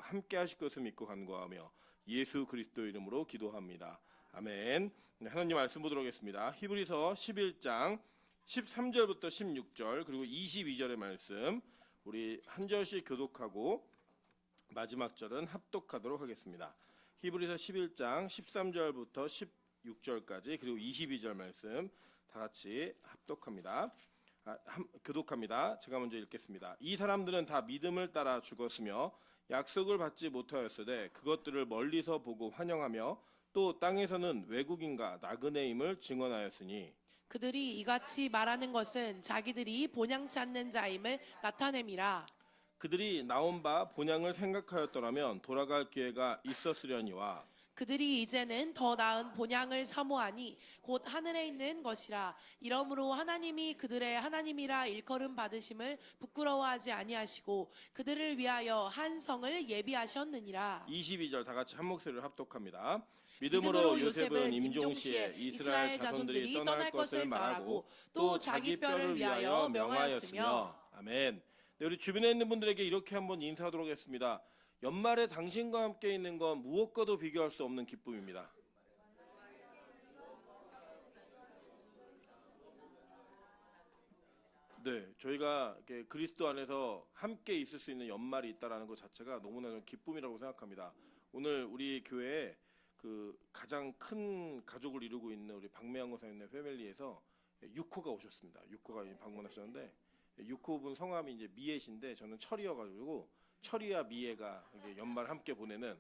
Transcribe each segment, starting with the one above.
함께 하실 것을 믿고 간구하며 예수 그리스도 이름으로 기도합니다. 아멘. 네, 하나님 말씀 보도록 하겠습니다. 히브리서 11장 13절부터 16절 그리고 22절의 말씀 우리 한 절씩 교독하고 마지막 절은 합독하도록 하겠습니다. 히브리서 11장 13절부터 16절까지 그리고 22절 말씀 다 같이 합독합니다. 교독합니다. 제가 먼저 읽겠습니다. 이 사람들은 다 믿음을 따라 죽었으며 약속을 받지 못하였으되 그것들을 멀리서 보고 환영하며 또 땅에서는 외국인과 나그네임을 증언하였으니 그들이 이같이 말하는 것은 자기들이 본향치 않는 자임을 나타냄이라. 그들이 나온 바 본향을 생각하였더라면 돌아갈 기회가 있었으려니와 그들이 이제는 더 나은 본향을 사모하니 곧 하늘에 있는 것이라. 이러므로 하나님이 그들의 하나님이라 일컬음 받으심을 부끄러워하지 아니하시고 그들을 위하여 한 성을 예비하셨느니라. 22절 다 같이 한 목소리를 합독합니다. 믿음으로 요셉은 임종시에 이스라엘 자손들이 떠날 것을 말하고 또 자기 뼈를 위하여 명하였으며 아멘. 네, 우리 주변에 있는 분들에게 이렇게 한번 인사하도록 하겠습니다. 연말에 당신과 함께 있는 건 무엇과도 비교할 수 없는 기쁨입니다. 네, 저희가 그리스도 안에서 함께 있을 수 있는 연말이 있다는 것 자체가 너무나 기쁨이라고 생각합니다. 오늘 우리 교회에 그 가장 큰 가족을 이루고 있는 우리 박매영 권사님네 패밀리에서 6호가 오셨습니다. 6호가 방문하셨는데 6호분 성함이 이제 미애신데 저는 철이어가지고 철이와 미애가 연말 함께 보내는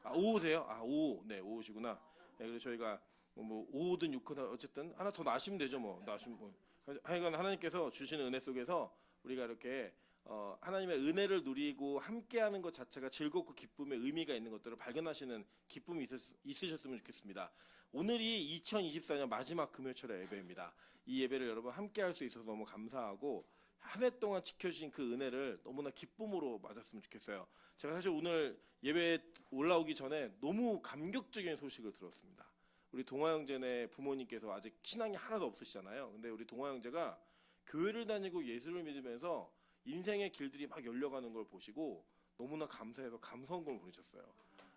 5호세요? 5호. 네, 5호시구나. 네, 그래서 저희가 뭐 5호든 6호든 어쨌든 하나 더 나시면 되죠, 뭐. 나시면 뭐. 하여간 하나님께서 주시는 은혜 속에서 우리가 이렇게 하나님의 은혜를 누리고 함께하는 것 자체가 즐겁고 기쁨의 의미가 있는 것들을 발견하시는 기쁨이 있으셨으면 좋겠습니다. 오늘이 2024년 마지막 금요일의 예배입니다. 이 예배를 여러분 함께할 수 있어서 너무 감사하고 한 해 동안 지켜주신 그 은혜를 너무나 기쁨으로 맞았으면 좋겠어요. 제가 사실 오늘 예배 올라오기 전에 너무 감격적인 소식을 들었습니다. 우리 동아 형제네 부모님께서 아직 신앙이 하나도 없으시잖아요. 근데 우리 동아 형제가 교회를 다니고 예수를 믿으면서 인생의 길들이 막 열려가는 걸 보시고 너무나 감사해서 감사원금을 보내셨어요.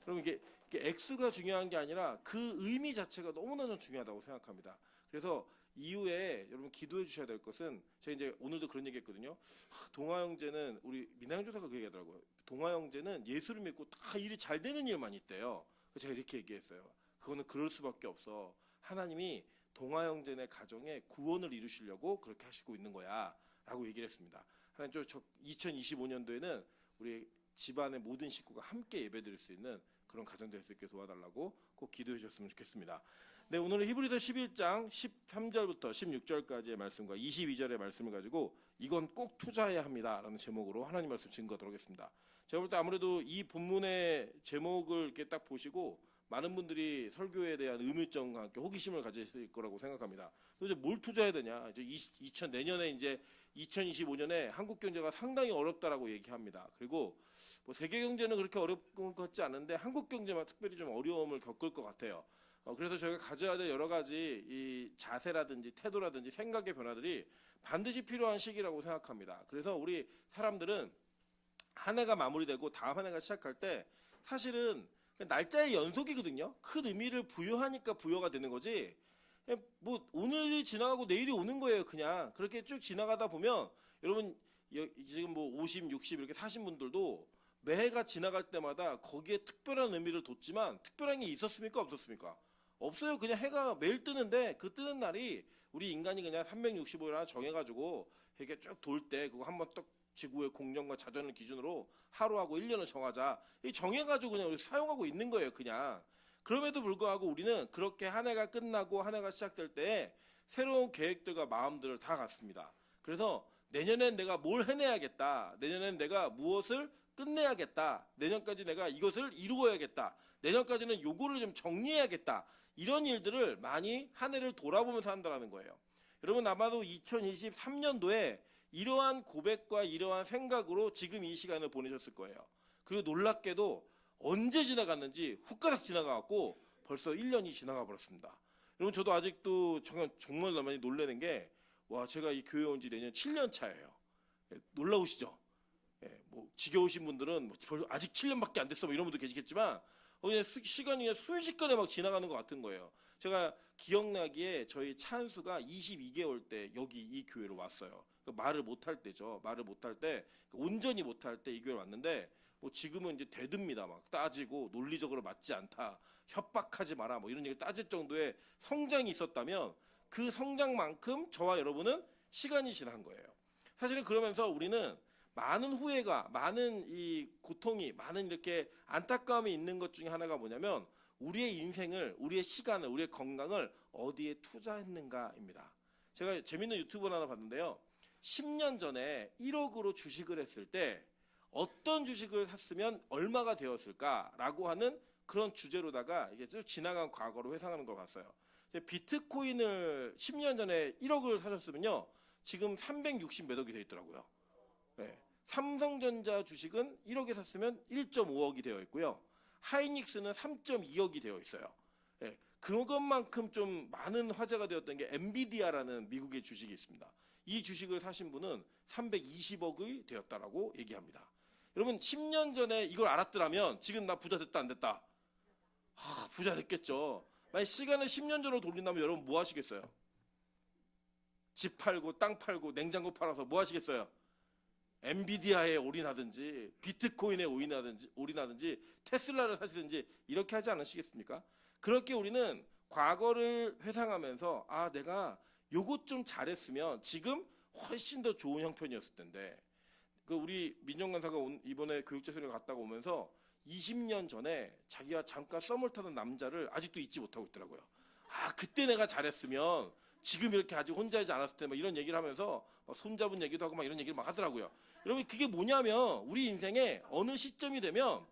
그럼 이게 액수가 중요한 게 아니라 그 의미 자체가 너무나 중요하다고 생각합니다. 그래서 이후에 여러분 기도해 주셔야 될 것은 제가 이제 오늘도 그런 얘기 했거든요. 동아 형제는 우리 민하영 조사가 그 얘기하더라고요. 동아 형제는 예수를 믿고 다 일이 잘 되는 일만 있대요. 그래서 제가 이렇게 얘기했어요. 그거는 그럴 수밖에 없어. 하나님이 동아 형제네 가정에 구원을 이루시려고 그렇게 하시고 있는 거야 라고 얘기를 했습니다. 하나님 저 2025년도에는 우리 집안의 모든 식구가 함께 예배드릴 수 있는 그런 가정 될 수 있게 도와달라고 꼭 기도해 주셨으면 좋겠습니다. 네, 오늘은 히브리서 11장 13절부터 16절까지의 말씀과 22절의 말씀을 가지고 이건 꼭 투자해야 합니다라는 제목으로 하나님 말씀 증거하도록 하겠습니다. 제가 볼 때 아무래도 이 본문의 제목을 이렇게 딱 보시고 많은 분들이 설교에 대한 의문점과 함께 호기심을 가지실 거라고 생각합니다. 이제 뭘 투자해야 되냐? 이제 내년에 이제 2025년에 한국 경제가 상당히 어렵다라고 얘기합니다. 그리고 뭐 세계 경제는 그렇게 어려운 것 같지 않은데 한국 경제만 특별히 좀 어려움을 겪을 것 같아요. 그래서 저희가 가져야 될 여러 가지 이 자세라든지 태도라든지 생각의 변화들이 반드시 필요한 시기라고 생각합니다. 그래서 우리 사람들은 한 해가 마무리되고 다음 한 해가 시작할 때 사실은 날짜의 연속이거든요. 큰 의미를 부여하니까 부여가 되는 거지. 뭐 오늘이 지나가고 내일이 오는 거예요. 그냥 그렇게 쭉 지나가다 보면 여러분 지금 뭐 50, 60 이렇게 사신 분들도 매해가 지나갈 때마다 거기에 특별한 의미를 뒀지만 특별한 게 있었습니까? 없었습니까? 없어요. 그냥 해가 매일 뜨는데 그 뜨는 날이 우리 인간이 그냥 365일 하나 정해가지고 이렇게 쭉 돌 때 그거 한번 딱 지구의 공전과 자전을 기준으로 하루하고 1년을 정하자. 이 정해가지고 그냥 우리 사용하고 있는 거예요. 그냥. 그럼에도 불구하고 우리는 그렇게 한 해가 끝나고 한 해가 시작될 때 새로운 계획들과 마음들을 다 갖습니다. 그래서 내년엔 내가 뭘 해내야겠다. 내년엔 내가 무엇을 끝내야겠다. 내년까지 내가 이것을 이루어야겠다. 내년까지는 요거를 좀 정리해야겠다. 이런 일들을 많이 한 해를 돌아보면서 한다는 거예요. 여러분 아마도 2023년도에 이러한 고백과 이러한 생각으로 지금 이 시간을 보내셨을 거예요. 그리고 놀랍게도 언제 지나갔는지 훅가닥 지나가갖고 벌써 1년이 지나가 버렸습니다. 여러분 저도 아직도 정말 많이 놀라는 게 와 제가 이 교회 온 지 내년 7년 차예요. 놀라우시죠? 뭐 지겨우신 분들은 뭐 아직 7년밖에 안 됐어 뭐 이런 분도 계시겠지만 그냥 시간이 그냥 순식간에 막 지나가는 것 같은 거예요. 제가 기억나기에 저희 찬수가 22개월 때 여기 이 교회로 왔어요. 그러니까 말을 못할 때죠. 말을 못할 때 온전히 못할 때 이 교회 왔는데 뭐 지금은 이제 대듭니다. 막 따지고 논리적으로 맞지 않다. 협박하지 마라. 뭐 이런 얘기를 따질 정도의 성장이 있었다면 그 성장만큼 저와 여러분은 시간이 지난 거예요. 사실은 그러면서 우리는 많은 후회가, 많은 이 고통이, 많은 이렇게 안타까움이 있는 것 중에 하나가 뭐냐면 우리의 인생을, 우리의 시간을, 우리의 건강을 어디에 투자했는가입니다. 제가 재밌는 유튜브를 하나 봤는데요. 10년 전에 1억으로 주식을 했을 때 어떤 주식을 샀으면 얼마가 되었을까라고 하는 그런 주제로다가 이게 좀 지나간 과거로 회상하는 걸 봤어요. 비트코인을 10년 전에 1억을 사셨으면요. 지금 360 몇 억이 돼 있더라고요. 네. 삼성전자 주식은 1억에 샀으면 1.5억이 되어 있고요. 하이닉스는 3.2억이 되어 있어요. 네. 그것만큼 좀 많은 화제가 되었던 게 엔비디아라는 미국의 주식이 있습니다. 이 주식을 사신 분은 320억이 되었다라고 얘기합니다. 여러분 10년 전에 이걸 알았더라면 지금 나 부자 됐다 안 됐다? 부자 됐겠죠. 만약 시간을 10년 전으로 돌린다면 여러분 뭐 하시겠어요? 집 팔고 땅 팔고 냉장고 팔아서 뭐 하시겠어요? 엔비디아에 올인하든지 비트코인에 올인하든지 테슬라를 사시든지 이렇게 하지 않으시겠습니까? 그렇게 우리는 과거를 회상하면서 내가 요것 좀 잘했으면 지금 훨씬 더 좋은 형편이었을 텐데 우리 민정 간사가 이번에 교육재소를 갔다가 오면서 20년 전에 자기가 잠깐 썸을 타던 남자를 아직도 잊지 못하고 있더라고요. 그때 내가 잘했으면 지금 이렇게 아직 혼자이지 않았을 때 막 이런 얘기를 하면서 손잡은 얘기도 하고 막 이런 얘기를 막 하더라고요. 여러분 그게 뭐냐면 우리 인생에 어느 시점이 되면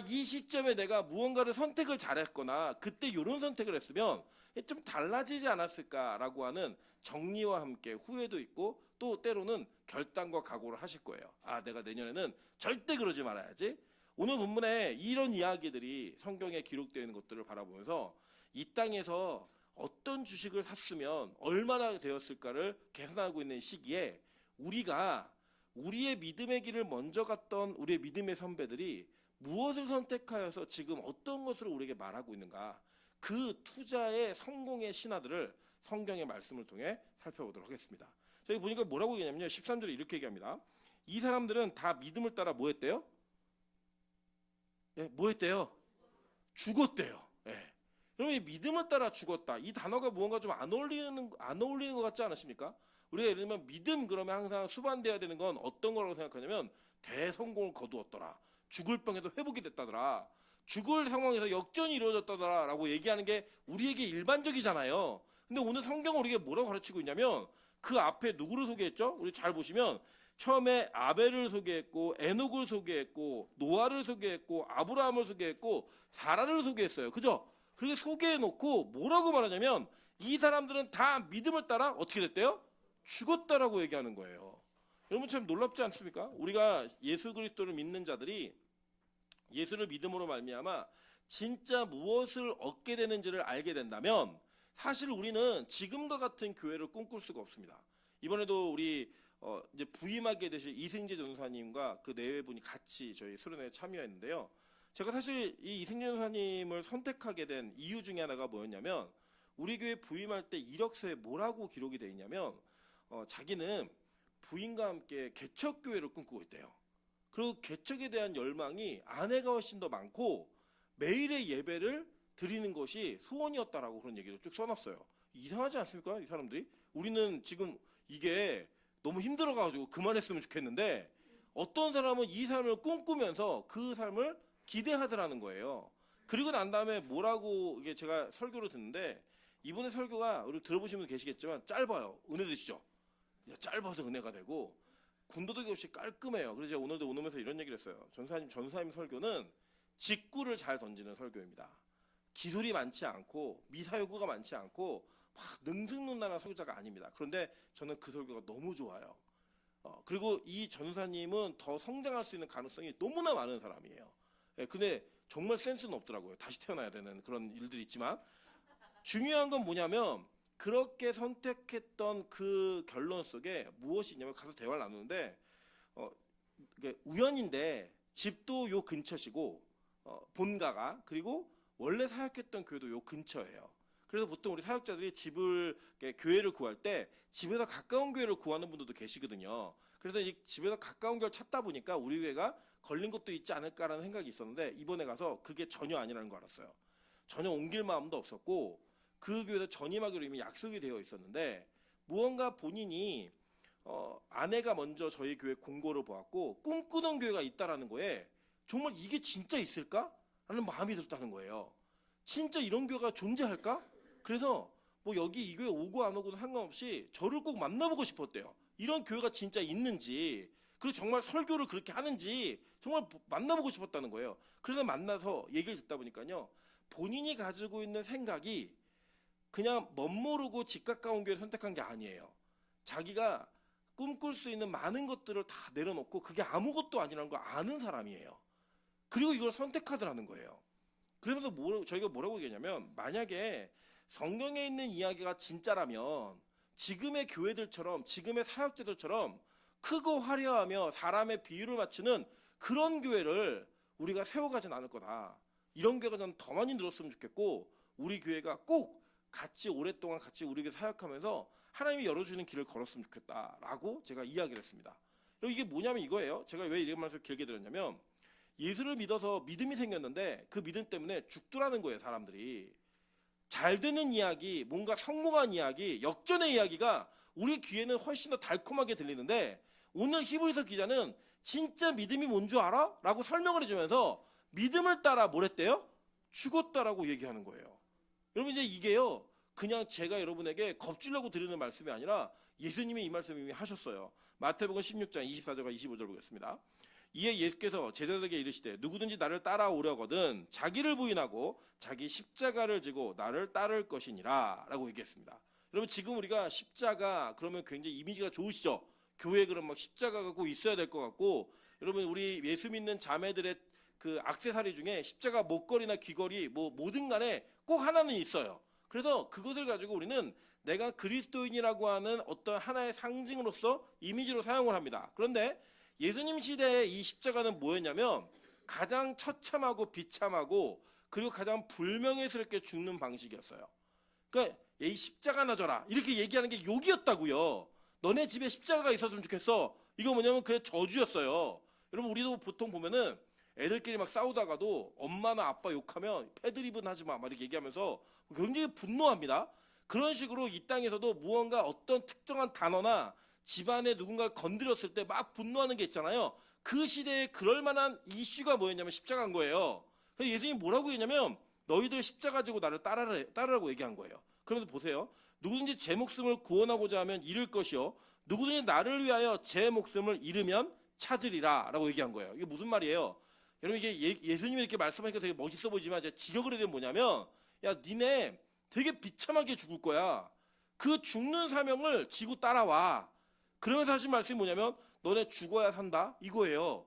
이 시점에 내가 무언가를 선택을 잘했거나 그때 이런 선택을 했으면 좀 달라지지 않았을까라고 하는 정리와 함께 후회도 있고 또 때로는 결단과 각오를 하실 거예요. 내가 내년에는 절대 그러지 말아야지. 오늘 본문에 이런 이야기들이 성경에 기록되어 있는 것들을 바라보면서 이 땅에서 어떤 주식을 샀으면 얼마나 되었을까를 계산하고 있는 시기에 우리가 우리의 믿음의 길을 먼저 갔던 우리의 믿음의 선배들이 무엇을 선택하여서 지금 어떤 것을 우리에게 말하고 있는가, 그 투자의 성공의 신화들을 성경의 말씀을 통해 살펴보도록 하겠습니다. 저희 보니까 뭐라고 얘기하냐면요. 13절에 이렇게 얘기합니다. 이 사람들은 다 믿음을 따라 뭐 했대요? 뭐 했대요? 죽었대요. 그러면 이 믿음을 따라 죽었다. 이 단어가 무언가 좀 안 어울리는 것 같지 않으십니까? 우리가 예를 들면 믿음 그러면 항상 수반돼야 되는 건 어떤 거라고 생각하냐면 대성공을 거두었더라. 죽을 병에도 회복이 됐다더라. 죽을 상황에서 역전이 이루어졌다더라 라고 얘기하는 게 우리에게 일반적이잖아요. 근데 오늘 성경은 우리에게 뭐라고 가르치고 있냐면 그 앞에 누구를 소개했죠? 우리 잘 보시면 처음에 아벨을 소개했고 에녹을 소개했고 노아를 소개했고 아브라함을 소개했고 사라를 소개했어요. 그죠? 그렇게 소개해놓고 뭐라고 말하냐면 이 사람들은 다 믿음을 따라 어떻게 됐대요? 죽었다라고 얘기하는 거예요. 여러분 참 놀랍지 않습니까? 우리가 예수 그리스도를 믿는 자들이 예수를 믿음으로 말미암아 진짜 무엇을 얻게 되는지를 알게 된다면 사실 우리는 지금과 같은 교회를 꿈꿀 수가 없습니다. 이번에도 우리 이제 부임하게 되실 이승재 전사님과 그 네 분이 같이 저희 수련회에 참여했는데요. 제가 사실 이 이승재 전사님을 선택하게 된 이유 중에 하나가 뭐였냐면 우리 교회 부임할 때 이력서에 뭐라고 기록이 되어 있냐면 자기는 부인과 함께 개척교회를 꿈꾸고 있대요. 그리고 개척에 대한 열망이 아내가 훨씬 더 많고 매일의 예배를 드리는 것이 소원이었다라고 그런 얘기를 쭉 써놨어요. 이상하지 않습니까? 이 사람들이? 우리는 지금 이게 너무 힘들어가지고 그만했으면 좋겠는데 어떤 사람은 이 삶을 꿈꾸면서 그 삶을 기대하더라는 거예요. 그리고 난 다음에 뭐라고 이게 제가 설교를 듣는데 이분의 설교가 우리 들어보신 분 계시겠지만 짧아요. 은혜 드시죠? 짧아서 은혜가 되고 군더더기 없이 깔끔해요. 그래서 제가 오늘도 오면서 이런 얘기를 했어요. 전사님 설교는 직구를 잘 던지는 설교입니다. 기술이 많지 않고 미사여구가 많지 않고 막 능숙능란한 설교자가 아닙니다. 그런데 저는 그 설교가 너무 좋아요. 그리고 이 전사님은 더 성장할 수 있는 가능성이 너무나 많은 사람이에요. 근데 정말 센스는 없더라고요. 다시 태어나야 되는 그런 일들이 있지만 중요한 건 뭐냐면 그렇게 선택했던 그 결론 속에 무엇이 있냐면 가서 대화를 나누는데 이게 우연인데 집도 요 근처시고 본가가 그리고 원래 사역했던 교회도 요 근처예요. 그래서 보통 우리 사역자들이 집을 교회를 구할 때 집에서 가까운 교회를 구하는 분들도 계시거든요. 그래서 이 집에서 가까운 교회를 찾다 보니까 우리 교회가 걸린 것도 있지 않을까라는 생각이 있었는데 이번에 가서 그게 전혀 아니라는 걸 알았어요. 전혀 옮길 마음도 없었고 그 교회에서 전임하기로 이미 약속이 되어 있었는데 무언가 본인이 아내가 먼저 저희 교회 공고를 보았고 꿈꾸던 교회가 있다라는 거에 정말 이게 진짜 있을까? 라는 마음이 들었다는 거예요. 진짜 이런 교회가 존재할까? 그래서 뭐 여기 이 교회 오고 안 오고는 상관없이 저를 꼭 만나보고 싶었대요. 이런 교회가 진짜 있는지 그리고 정말 설교를 그렇게 하는지 정말 만나보고 싶었다는 거예요. 그래서 만나서 얘기를 듣다 보니까요. 본인이 가지고 있는 생각이 그냥 멋모르고 집 가까운 교회를 선택한 게 아니에요. 자기가 꿈꿀 수 있는 많은 것들을 다 내려놓고 그게 아무것도 아니라는 걸 아는 사람이에요. 그리고 이걸 선택하더라는 거예요. 그러면서 저희가 뭐라고 얘기하냐면 만약에 성경에 있는 이야기가 진짜라면 지금의 교회들처럼 지금의 사역자들처럼 크고 화려하며 사람의 비유를 맞추는 그런 교회를 우리가 세워가진 않을 거다. 이런 교회가 좀 더 많이 늘었으면 좋겠고 우리 교회가 꼭 같이 오랫동안 같이 우리 교회 사역하면서 하나님이 열어주는 길을 걸었으면 좋겠다라고 제가 이야기를 했습니다. 그리고 이게 뭐냐면 이거예요. 제가 왜 이런 말을 길게 드렸냐면 예수를 믿어서 믿음이 생겼는데 그 믿음 때문에 죽더라는 거예요. 사람들이. 잘 되는 이야기, 뭔가 성공한 이야기, 역전의 이야기가 우리 귀에는 훨씬 더 달콤하게 들리는데 오늘 히브리서 기자는 진짜 믿음이 뭔 줄 알아? 라고 설명을 해주면서 믿음을 따라 뭘 했대요? 죽었다라고 얘기하는 거예요. 여러분 이제 이게요. 그냥 제가 여러분에게 겁주려고 드리는 말씀이 아니라 예수님이 이 말씀을 이미 하셨어요. 마태복음 16장 24절과 25절 보겠습니다. 이에 예수께서 제자들에게 이르시되 누구든지 나를 따라오려거든 자기를 부인하고 자기 십자가를 지고 나를 따를 것이니라 라고 얘기했습니다. 여러분 지금 우리가 십자가 그러면 굉장히 이미지가 좋으시죠? 교회에 그럼 막 십자가가 꼭 있어야 될 것 같고 여러분 우리 예수 믿는 자매들의 그 액세서리 중에 십자가 목걸이나 귀걸이 뭐 뭐든 간에 꼭 하나는 있어요. 그래서 그것을 가지고 우리는 내가 그리스도인이라고 하는 어떤 하나의 상징으로서 이미지로 사용을 합니다. 그런데 예수님 시대에 이 십자가는 뭐였냐면 가장 처참하고 비참하고 그리고 가장 불명예스럽게 죽는 방식이었어요. 그러니까 이 십자가나 져라 이렇게 얘기하는 게 욕이었다고요. 너네 집에 십자가가 있었으면 좋겠어. 이거 뭐냐면 그게 저주였어요. 여러분 우리도 보통 보면은 애들끼리 막 싸우다가도 엄마나 아빠 욕하면 패드립은 하지 마 막 이렇게 얘기하면서 굉장히 분노합니다. 그런 식으로 이 땅에서도 무언가 어떤 특정한 단어나 집안에 누군가를 건드렸을 때 막 분노하는 게 있잖아요. 그 시대에 그럴 만한 이슈가 뭐였냐면 십자가인 거예요. 그래서 예수님이 뭐라고 했냐면 너희들 십자가 지고 나를 따르라고 얘기한 거예요. 그러면서 보세요. 누구든지 제 목숨을 구원하고자 하면 잃을 것이요 누구든지 나를 위하여 제 목숨을 잃으면 찾으리라 라고 얘기한 거예요. 이게 무슨 말이에요? 여러분 이게 예수님이 이렇게 말씀하니까 되게 멋있어 보이지만 제가 직역을 해야 되면 뭐냐면 야 니네 되게 비참하게 죽을 거야. 그 죽는 사명을 지고 따라와. 그러면서 하신 말씀이 뭐냐면 너네 죽어야 산다 이거예요.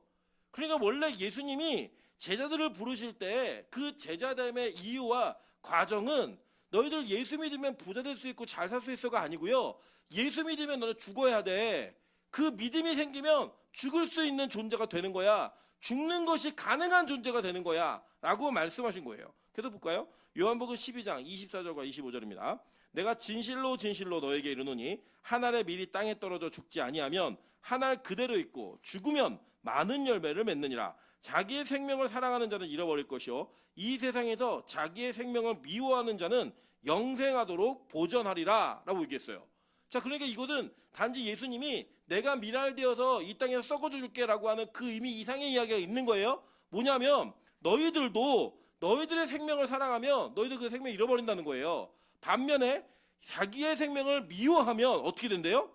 그러니까 원래 예수님이 제자들을 부르실 때 그 제자됨의 이유와 과정은 너희들 예수 믿으면 부자 될 수 있고 잘 살 수 있어가 아니고요. 예수 믿으면 너네 죽어야 돼. 그 믿음이 생기면 죽을 수 있는 존재가 되는 거야. 죽는 것이 가능한 존재가 되는 거야 라고 말씀하신 거예요. 계속 볼까요? 요한복음 12장 24절과 25절입니다. 내가 진실로 진실로 너에게 이르노니 한 알의 밀이 땅에 떨어져 죽지 아니하면 한 알 그대로 있고 죽으면 많은 열매를 맺느니라. 자기의 생명을 사랑하는 자는 잃어버릴 것이요 이 세상에서 자기의 생명을 미워하는 자는 영생하도록 보전하리라 라고 얘기했어요. 자, 그러니까 이것은 단지 예수님이 내가 미랄되어서 이 땅에서 썩어져 줄게 라고 하는 그 이미 이상의 이야기가 있는 거예요. 뭐냐면 너희들도 너희들의 생명을 사랑하면 너희들 그 생명을 잃어버린다는 거예요. 반면에 자기의 생명을 미워하면 어떻게 된대요?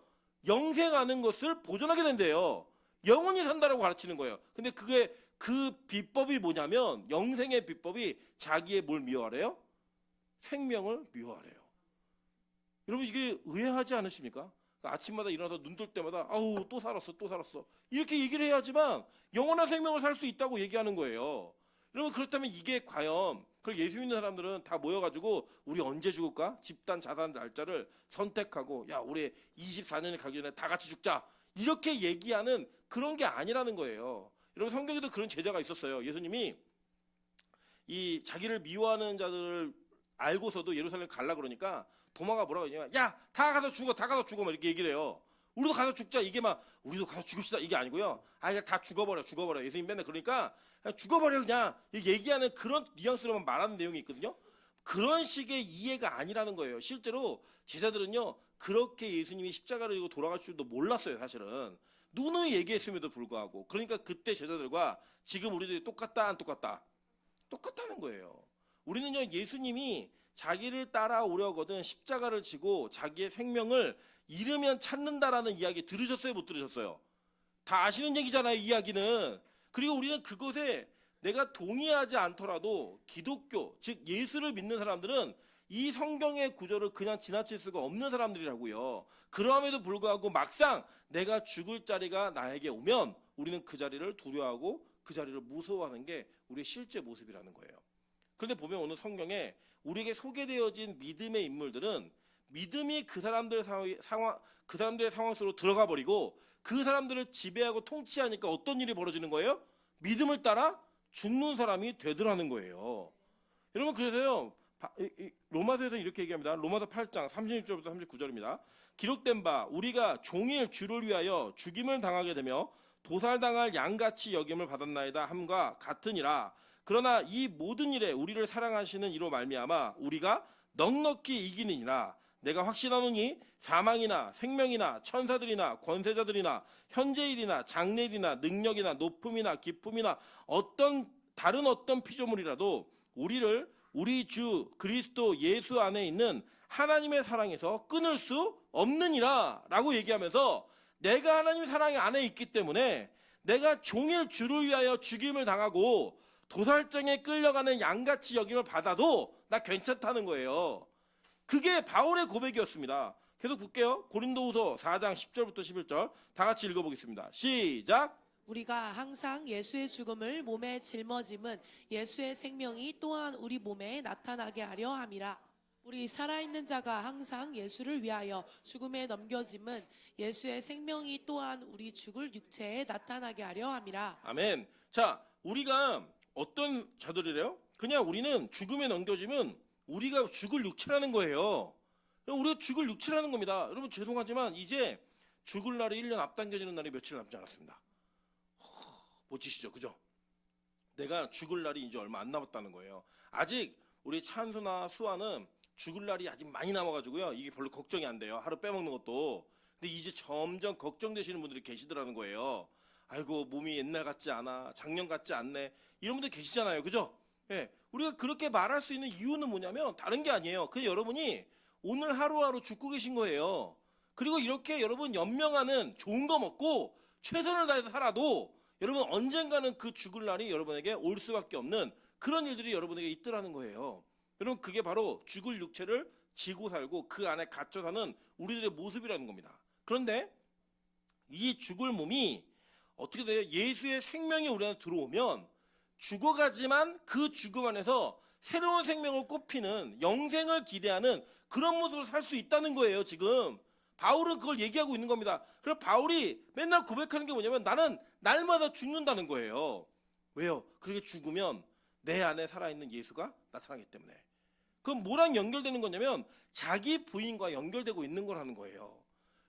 영생하는 것을 보존하게 된대요. 영원히 산다라고 가르치는 거예요. 근데 그게 그 비법이 뭐냐면 영생의 비법이 자기의 뭘 미워하래요? 생명을 미워하래요. 여러분 이게 의아하지 않으십니까? 아침마다 일어나서 눈 뜰 때마다 아우 또 살았어 이렇게 얘기를 해야지만 영원한 생명을 살 수 있다고 얘기하는 거예요. 여러분 그렇다면 이게 과연 그걸 예수 믿는 사람들은 다 모여가지고 우리 언제 죽을까? 집단 자산 날짜를 선택하고 야 우리 24년이 가기 전에 다 같이 죽자 이렇게 얘기하는 그런 게 아니라는 거예요. 여러분 성경에도 그런 제자가 있었어요. 예수님이 이 자기를 미워하는 자들을 알고서도 예루살렘 갈라 그러니까 도마가 뭐라고 하냐면 야, 다 가서 죽어, 다 가서 죽어 막 이렇게 얘기를 해요. 우리도 가서 죽자 이게 막 우리도 가서 죽읍시다 이게 아니고요. 아, 그냥 다 죽어버려, 죽어버려. 예수님 맨날 그러니까 그냥 죽어버려 그냥 얘기하는 그런 뉘앙스로만 말하는 내용이 있거든요. 그런 식의 이해가 아니라는 거예요. 실제로 제자들은요 그렇게 예수님이 십자가를 지고 돌아갈 줄도 몰랐어요. 사실은 누누이 얘기했음에도 불구하고. 그러니까 그때 제자들과 지금 우리들이 똑같다 안 똑같다? 똑같다는 거예요. 우리는요 예수님이 자기를 따라오려거든 십자가를 지고 자기의 생명을 잃으면 찾는다라는 이야기 들으셨어요? 못 들으셨어요? 다 아시는 얘기잖아요, 이야기는. 그리고 우리는 그것에 내가 동의하지 않더라도 기독교, 즉 예수를 믿는 사람들은 이 성경의 구절을 그냥 지나칠 수가 없는 사람들이라고요. 그럼에도 불구하고 막상 내가 죽을 자리가 나에게 오면 우리는 그 자리를 두려워하고 그 자리를 무서워하는 게 우리의 실제 모습이라는 거예요. 그런데 보면 오늘 성경에 우리에게 소개되어진 믿음의 인물들은 믿음이 그 사람들의 상황 속으로 들어가 버리고 그 사람들을 지배하고 통치하니까 어떤 일이 벌어지는 거예요? 믿음을 따라 죽는 사람이 되더라는 거예요. 여러분 그래서요 로마서에서 이렇게 얘기합니다. 로마서 8장 36절부터 39절입니다. 기록된 바 우리가 종일 주를 위하여 죽임을 당하게 되며 도살당할 양같이 여김을 받았나이다 함과 같으니라. 그러나 이 모든 일에 우리를 사랑하시는 이로 말미암아 우리가 넉넉히 이기느니라. 내가 확신하노니 사망이나 생명이나 천사들이나 권세자들이나 현재일이나 장래일이나 능력이나 높음이나 깊음이나 다른 어떤 피조물이라도 우리를 우리 주 그리스도 예수 안에 있는 하나님의 사랑에서 끊을 수 없느니라 라고 얘기하면서 내가 하나님의 사랑 안에 있기 때문에 내가 종일 주를 위하여 죽임을 당하고 도살장에 끌려가는 양같이 여김을 받아도 나 괜찮다는 거예요. 그게 바울의 고백이었습니다. 계속 볼게요. 고린도후서 4장 10절부터 11절 다 같이 읽어보겠습니다. 시작. 우리가 항상 예수의 죽음을 몸에 짊어짐은 예수의 생명이 또한 우리 몸에 나타나게 하려 함이라. 우리 살아있는 자가 항상 예수를 위하여 죽음에 넘겨짐은 예수의 생명이 또한 우리 죽을 육체에 나타나게 하려 함이라. 아멘. 자, 우리가 어떤 자들이래요? 그냥 우리는 죽음에 넘겨지면 우리가 죽을 육체라는 거예요. 우리가 죽을 육체라는 겁니다. 여러분 죄송하지만 이제 죽을 날이 1년 앞당겨지는 날이 며칠 남지 않았습니다. 멋지시죠? 그죠? 내가 죽을 날이 이제 얼마 안 남았다는 거예요. 아직 우리 찬수나 수아는 죽을 날이 아직 많이 남아가지고요. 이게 별로 걱정이 안 돼요. 하루 빼먹는 것도. 근데 이제 점점 걱정되시는 분들이 계시더라는 거예요. 아이고 몸이 옛날 같지 않아. 작년 같지 않네. 이런 분들 계시잖아요. 그죠? 예, 우리가 그렇게 말할 수 있는 이유는 뭐냐면 다른 게 아니에요. 그냥 여러분이 오늘 하루하루 죽고 계신 거예요. 그리고 이렇게 여러분 연명하는 좋은 거 먹고 최선을 다해서 살아도 여러분 언젠가는 그 죽을 날이 여러분에게 올 수밖에 없는 그런 일들이 여러분에게 있더라는 거예요. 여러분 그게 바로 죽을 육체를 지고 살고 그 안에 갇혀 사는 우리들의 모습이라는 겁니다. 그런데 이 죽을 몸이 어떻게 돼요? 예수의 생명이 우리 안에 들어오면 죽어가지만 그 죽음 안에서 새로운 생명을 꽃피는 영생을 기대하는 그런 모습을 살 수 있다는 거예요. 지금 바울은 그걸 얘기하고 있는 겁니다. 그래서 바울이 맨날 고백하는 게 뭐냐면 나는 날마다 죽는다는 거예요. 왜요? 그렇게 죽으면 내 안에 살아있는 예수가 나타나기 때문에. 그건 뭐랑 연결되는 거냐면 자기 부인과 연결되고 있는 거라는 거예요.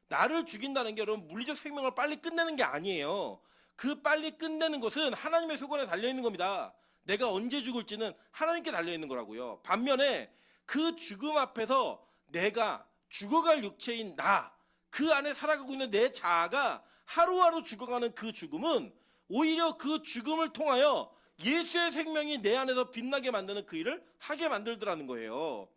나를 죽인다는 게 여러분 물리적 생명을 빨리 끝내는 게 아니에요. 그 빨리 끝내는 것은 하나님의 소관에 달려있는 겁니다. 내가 언제 죽을지는 하나님께 달려있는 거라고요. 반면에 그 죽음 앞에서 내가 죽어갈 육체인 그 안에 살아가고 있는 내 자아가 하루하루 죽어가는 그 죽음은 오히려 그 죽음을 통하여 예수의 생명이 내 안에서 빛나게 만드는 그 일을 하게 만들더라는 거예요.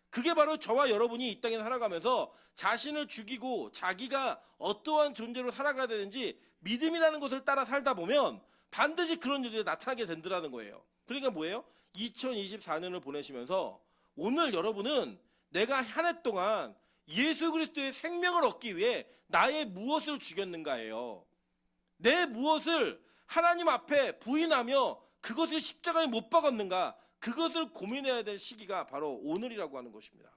그게 바로 저와 여러분이 이 땅에 살아가면서 자신을 죽이고 자기가 어떠한 존재로 살아가야 되는지 믿음이라는 것을 따라 살다 보면 반드시 그런 일이 나타나게 된다는 거예요. 그러니까 뭐예요? 2024년을 보내시면서 오늘 여러분은 내가 한 해 동안 예수 그리스도의 생명을 얻기 위해 나의 무엇을 죽였는가예요. 내 무엇을 하나님 앞에 부인하며 그것을 십자가에 못 박았는가, 그것을 고민해야 될 시기가 바로 오늘이라고 하는 것입니다.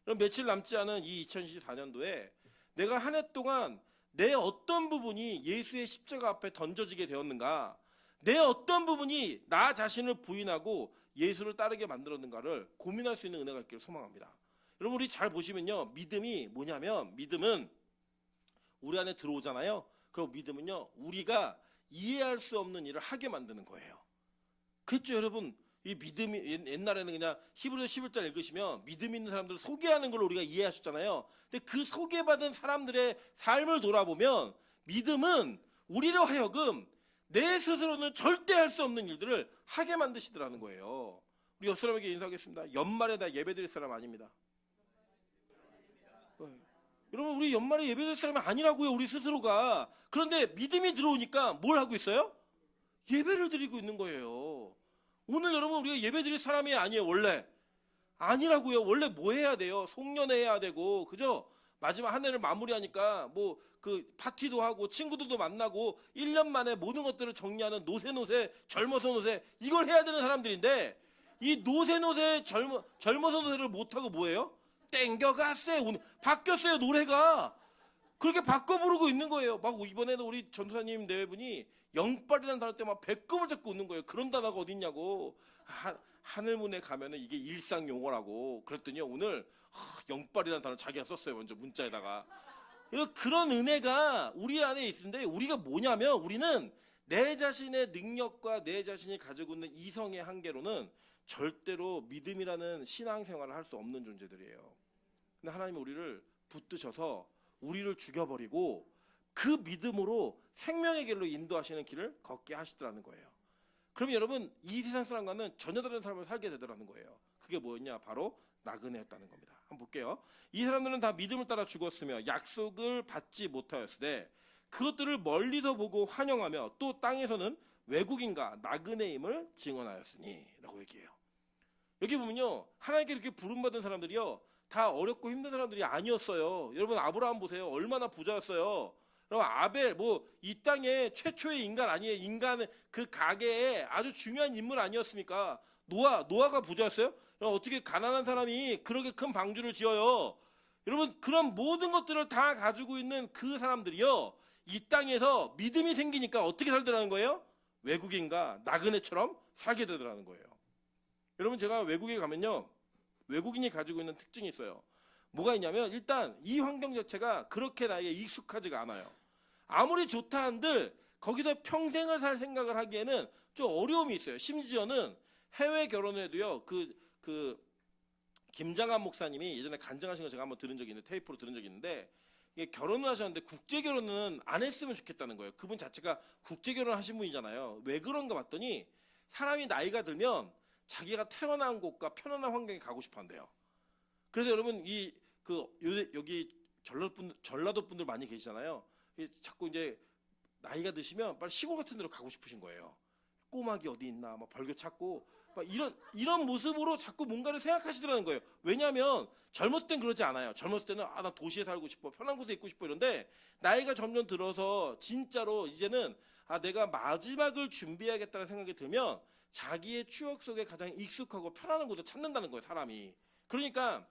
그럼 며칠 남지 않은 이 2024년도에 내가 한 해 동안 내 어떤 부분이 예수의 십자가 앞에 던져지게 되었는가, 내 어떤 부분이 나 자신을 부인하고 예수를 따르게 만들었는가를 고민할 수 있는 은혜가 있기를 소망합니다. 여러분, 우리 잘 보시면요, 믿음이 뭐냐면, 믿음은 우리 안에 들어오잖아요. 그리고 믿음은요, 우리가 이해할 수 없는 일을 하게 만드는 거예요. 그렇죠, 여러분? 이 믿음이, 옛날에는 그냥 히브리서 11장 읽으시면 믿음 있는 사람들을 소개하는 걸로 우리가 이해하셨잖아요. 근데 그 소개받은 사람들의 삶을 돌아보면 믿음은 우리로 하여금 내 스스로는 절대 할 수 없는 일들을 하게 만드시더라는 거예요. 우리 옆 사람에게 인사하겠습니다. 연말에 다 예배드릴 사람 아닙니다. 여러분, 우리 연말에 예배드릴 사람이 아니라고요, 우리 스스로가. 그런데 믿음이 들어오니까 뭘 하고 있어요? 예배를 드리고 있는 거예요. 오늘 여러분, 우리가 예배드릴 사람이 아니에요, 원래. 아니라고요. 원래 뭐 해야 돼요? 송년회해야 되고, 그죠? 마지막 한 해를 마무리하니까 뭐 그 파티도 하고 친구들도 만나고 1년 만에 모든 것들을 정리하는 노세 젊어서 노세, 이걸 해야 되는 사람들인데, 이 노세 젊어서 노세를 못하고 뭐예요? 땡겨갔어요. 오늘 바뀌었어요, 노래가. 그렇게 바꿔 부르고 있는 거예요. 막 이번에는 우리 전도사님 내외분이 영빨이라는 단어 때문에 막 배꼽을 잡고 웃는 거예요. 그런 단어가 어디 있냐고. 하늘문에 가면은 이게 일상 용어라고. 그랬더니 오늘 영빨이라는 단어 자기가 썼어요, 먼저 문자에다가. 그런 은혜가 우리 안에 있는데, 우리가 뭐냐면, 우리는 내 자신의 능력과 내 자신이 가지고 있는 이성의 한계로는 절대로 믿음이라는 신앙생활을 할 수 없는 존재들이에요. 근데 하나님은 우리를 붙드셔서 우리를 죽여버리고 그 믿음으로 생명의 길로 인도하시는 길을 걷게 하시더라는 거예요. 그럼 여러분, 이 세상 사람과는 전혀 다른 삶을 살게 되더라는 거예요. 그게 뭐였냐? 바로 나그네였다는 겁니다. 한번 볼게요. 이 사람들은 다 믿음을 따라 죽었으며 약속을 받지 못하였으되 그것들을 멀리서 보고 환영하며 또 땅에서는 외국인과 나그네임을 증언하였으니 라고 얘기해요. 여기 보면요, 하나님께 이렇게 부름받은 사람들이요, 다 어렵고 힘든 사람들이 아니었어요. 여러분, 아브라함 보세요. 얼마나 부자였어요. 여러분, 아벨, 이 땅의 최초의 인간 아니에요? 인간의 그 가계에 아주 중요한 인물 아니었습니까? 노아가 부자였어요? 여러분, 어떻게 가난한 사람이 그렇게 큰 방주를 지어요? 여러분, 그런 모든 것들을 다 가지고 있는 그 사람들이요, 이 땅에서 믿음이 생기니까 어떻게 살더라는 거예요? 외국인과 나그네처럼 살게 되더라는 거예요. 여러분, 제가 외국에 가면요, 외국인이 가지고 있는 특징이 있어요. 뭐가 있냐면, 일단 이 환경 자체가 그렇게 나에게 익숙하지가 않아요. 아무리 좋다 한들 거기서 평생을 살 생각을 하기에는 좀 어려움이 있어요. 심지어는 해외 결혼을 해도요, 김장한 목사님이 예전에 간증하신 거 제가 한번 들은 적이 있는데, 테이프로 들은 적이 있는데, 이게 결혼을 하셨는데 국제 결혼은 안 했으면 좋겠다는 거예요. 그분 자체가 국제 결혼 하신 분이잖아요. 왜 그런가 봤더니, 사람이 나이가 들면 자기가 태어난 곳과 편안한 환경에 가고 싶어 한대요. 그래서 여러분, 여기 전라도 분들 많이 계시잖아요. 자꾸 이제 나이가 드시면 빨리 시골 같은 데로 가고 싶으신 거예요. 꼬막이 어디 있나 막 벌교 찾고 막 이런 모습으로 자꾸 뭔가를 생각하시더라는 거예요. 왜냐하면 젊었을 땐 그러지 않아요. 젊었을 때는 나 도시에 살고 싶어, 편한 곳에 있고 싶어, 이런데 나이가 점점 들어서 진짜로 이제는 내가 마지막을 준비해야겠다는 생각이 들면 자기의 추억 속에 가장 익숙하고 편안한 곳을 찾는다는 거예요, 사람이. 그러니까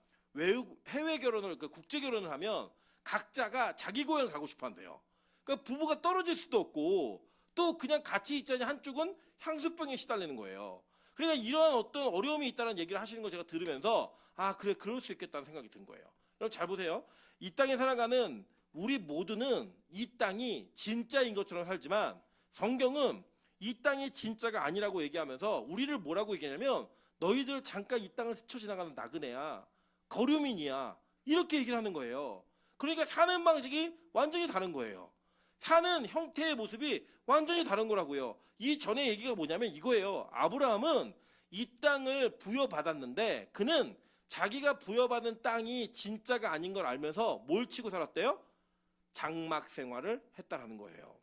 해외 결혼을, 국제 결혼을 하면 각자가 자기 고향을 가고 싶어 한대요. 그러니까 부부가 떨어질 수도 없고, 또 그냥 같이 있자니 한쪽은 향수병에 시달리는 거예요. 그러니까 이러한 어떤 어려움이 있다는 얘기를 하시는 거 제가 들으면서, 그래, 그럴 수 있겠다는 생각이 든 거예요. 여러분, 잘 보세요. 이 땅에 살아가는 우리 모두는 이 땅이 진짜인 것처럼 살지만, 성경은 이 땅이 진짜가 아니라고 얘기하면서 우리를 뭐라고 얘기하냐면, 너희들 잠깐 이 땅을 스쳐 지나가는 나그네야, 거류민이야, 이렇게 얘기를 하는 거예요. 그러니까 사는 방식이 완전히 다른 거예요. 사는 형태의 모습이 완전히 다른 거라고요. 이 전에 얘기가 뭐냐면 이거예요. 아브라함은 이 땅을 부여받았는데, 그는 자기가 부여받은 땅이 진짜가 아닌 걸 알면서 뭘 치고 살았대요? 장막 생활을 했다라는 거예요.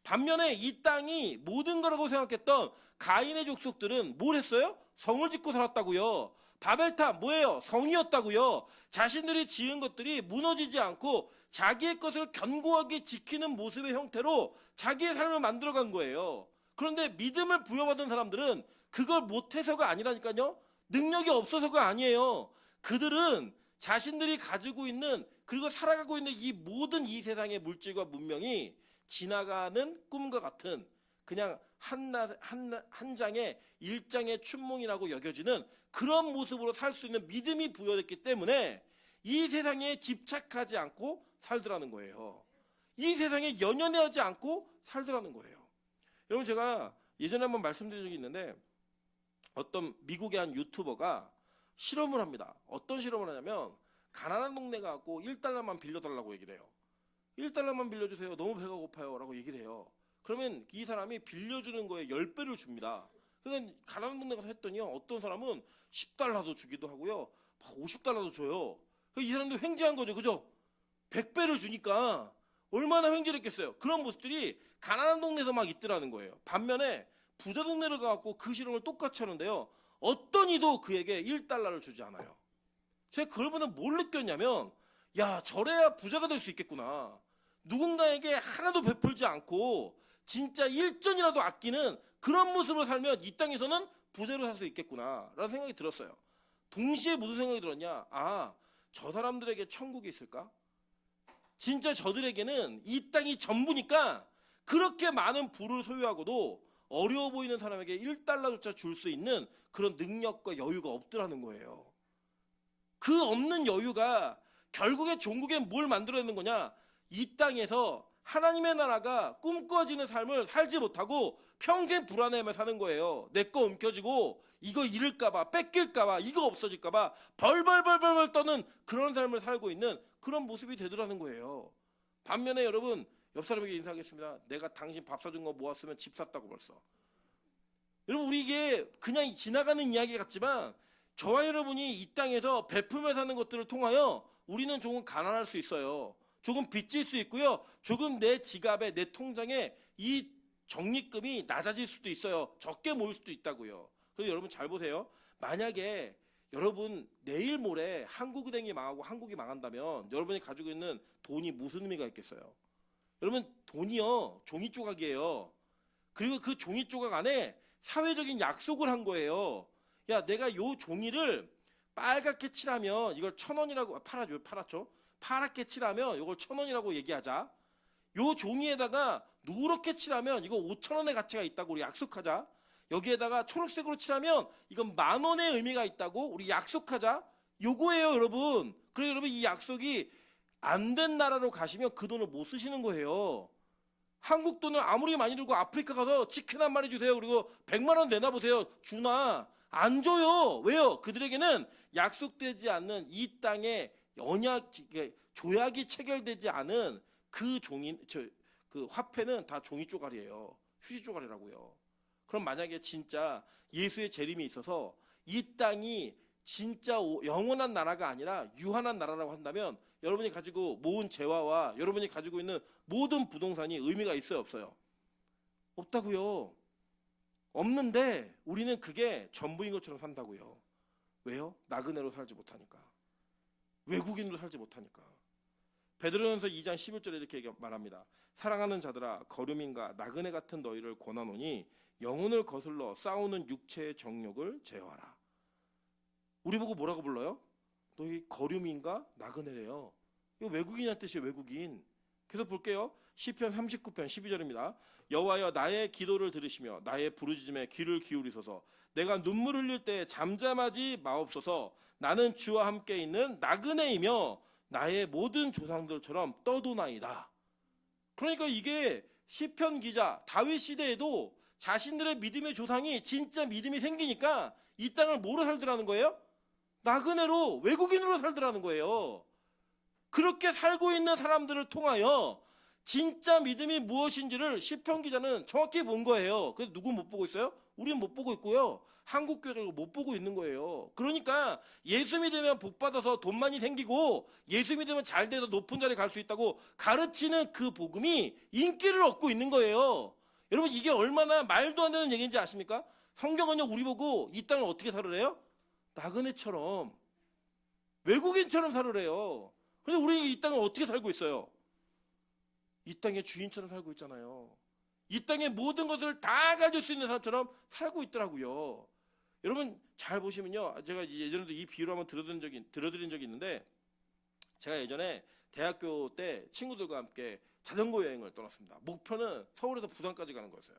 반면에 이 땅이 모든 거라고 생각했던 가인의 족속들은 뭘 했어요? 성을 짓고 살았다고요. 바벨탑 뭐예요? 성이었다고요. 자신들이 지은 것들이 무너지지 않고 자기의 것을 견고하게 지키는 모습의 형태로 자기의 삶을 만들어간 거예요. 그런데 믿음을 부여받은 사람들은 그걸 못해서가 아니라니까요. 능력이 없어서가 아니에요. 그들은 자신들이 가지고 있는 그리고 살아가고 있는 이 모든 이 세상의 물질과 문명이 지나가는 꿈과 같은 그냥 한 장의 일장의 춘몽이라고 여겨지는 그런 모습으로 살 수 있는 믿음이 부여됐기 때문에 이 세상에 집착하지 않고 살더라는 거예요. 이 세상에 연연하지 않고 살더라는 거예요. 여러분, 제가 예전에 한번 말씀드린 적이 있는데 어떤 미국의 한 유튜버가 실험을 합니다. 어떤 실험을 하냐면 가난한 동네 가고 1달러만 빌려달라고 얘기를 해요. 1달러만 빌려주세요. 너무 배가 고파요. 라고 얘기를 해요. 그러면 이 사람이 빌려주는 거에 10배를 줍니다. 그러니까 가난한 동네 가서 했더니요, 어떤 사람은 10달러도 주기도 하고요, 50달러도 줘요. 이 사람도 횡재한 거죠. 그죠? 100배를 주니까 얼마나 횡재했겠어요. 그런 모습들이 가난한 동네에서 막 있더라는 거예요. 반면에 부자 동네를 가갖고 그 실험을 똑같이 하는데요, 어떤 이도 그에게 1달러를 주지 않아요. 제가 그걸 보다 뭘 느꼈냐면, 야, 저래야 부자가 될 수 있겠구나. 누군가에게 하나도 베풀지 않고 진짜 일전이라도 아끼는 그런 모습으로 살면 이 땅에서는 부자로 살 수 있겠구나 라는 생각이 들었어요. 동시에 무슨 생각이 들었냐, 아, 저 사람들에게 천국이 있을까? 진짜 저들에게는 이 땅이 전부니까 그렇게 많은 부를 소유하고도 어려워 보이는 사람에게 1달러조차 줄 수 있는 그런 능력과 여유가 없더라는 거예요. 그 없는 여유가 결국에 종국에 뭘 만들어내는 거냐, 이 땅에서 하나님의 나라가 꿈꿔지는 삶을 살지 못하고 평생 불안해하며 사는 거예요. 내 거 움켜쥐고 이거 잃을까봐, 뺏길까봐, 이거 없어질까봐 벌벌벌벌 떠는 그런 삶을 살고 있는 그런 모습이 되더라는 거예요. 반면에 여러분, 옆 사람에게 인사하겠습니다. 내가 당신 밥 사준 거 모았으면 집 샀다고 벌써. 여러분, 우리 이게 그냥 지나가는 이야기 같지만 저와 여러분이 이 땅에서 베풀며 사는 것들을 통하여 우리는 조금 가난할 수 있어요. 조금 빚질 수 있고요. 조금 내 지갑에, 내 통장에 이 적립금이 낮아질 수도 있어요. 적게 모일 수도 있다고요. 그래서 여러분 잘 보세요. 만약에 여러분 내일 모레 한국은행이 망하고 한국이 망한다면 여러분이 가지고 있는 돈이 무슨 의미가 있겠어요? 여러분, 돈이요, 종이 조각이에요. 그리고 그 종이 조각 안에 사회적인 약속을 한 거예요. 야, 내가 요 종이를 빨갛게 칠하면 이걸 1,000원이라고 팔았죠. 파랗게 칠하면 이걸 1,000원이라고 얘기하자. 요 종이에다가 누렇게 칠하면 이거 5,000원의 가치가 있다고 우리 약속하자. 여기에다가 초록색으로 칠하면 이건 10,000원의 의미가 있다고 우리 약속하자. 요거예요, 여러분. 그래서 여러분, 이 약속이 안 된 나라로 가시면 그 돈을 못 쓰시는 거예요. 한국 돈을 아무리 많이 들고 아프리카 가서 치킨 한 마리 주세요. 그리고 100만 원 내놔보세요. 주나? 안 줘요. 왜요? 그들에게는 약속되지 않는 이 땅에 조약이 체결되지 않은 그 그 화폐는 다 종이 쪼가리예요. 휴지 쪼가리라고요. 그럼 만약에 진짜 예수의 재림이 있어서 이 땅이 진짜 영원한 나라가 아니라 유한한 나라라고 한다면 여러분이 가지고 모은 재화와 여러분이 가지고 있는 모든 부동산이 의미가 있어요, 없어요? 없다고요. 없는데 우리는 그게 전부인 것처럼 산다고요. 왜요? 나그네로 살지 못하니까. 외국인으로 살지 못하니까. 베드로전서 2장 11절에 이렇게 말합니다. 사랑하는 자들아, 거류민과 나그네 같은 너희를 권하노니 영혼을 거슬러 싸우는 육체의 정욕을 제어하라. 우리 보고 뭐라고 불러요? 너희 거류민과 나그네래요. 이거 외국인이란 뜻이에요, 외국인. 계속 볼게요. 시편 39편 12절입니다. 여호와여, 나의 기도를 들으시며 나의 부르짖음에 귀를 기울이소서. 내가 눈물 흘릴 때 잠잠하지 마옵소서. 나는 주와 함께 있는 나그네이며 나의 모든 조상들처럼 떠도나이다. 그러니까 이게 시편 기자 다윗 시대에도 자신들의 믿음의 조상이 진짜 믿음이 생기니까 이 땅을 뭐로 살더라는 거예요? 나그네로, 외국인으로 살더라는 거예요. 그렇게 살고 있는 사람들을 통하여 진짜 믿음이 무엇인지를 시편 기자는 정확히 본 거예요. 그래서 누구 못 보고 있어요? 우리는 못 보고 있고요. 한국 교회를 못 보고 있는 거예요. 그러니까 예수 믿으면 복 받아서 돈 많이 생기고 예수 믿으면 잘 돼서 높은 자리에 갈 수 있다고 가르치는 그 복음이 인기를 얻고 있는 거예요. 여러분, 이게 얼마나 말도 안 되는 얘기인지 아십니까? 성경은요, 우리 보고 이 땅을 어떻게 살으래요? 나그네처럼, 외국인처럼 살으래요. 그런데 우리 이 땅을 어떻게 살고 있어요? 이 땅의 주인처럼 살고 있잖아요. 이 땅의 모든 것을 다 가질 수 있는 사람처럼 살고 있더라고요. 여러분 잘 보시면요, 제가 예전에도 이 비유를 한번 들어드린 적이 있는데, 제가 예전에 대학교 때 친구들과 함께 자전거 여행을 떠났습니다. 목표는 서울에서 부산까지 가는 거였어요.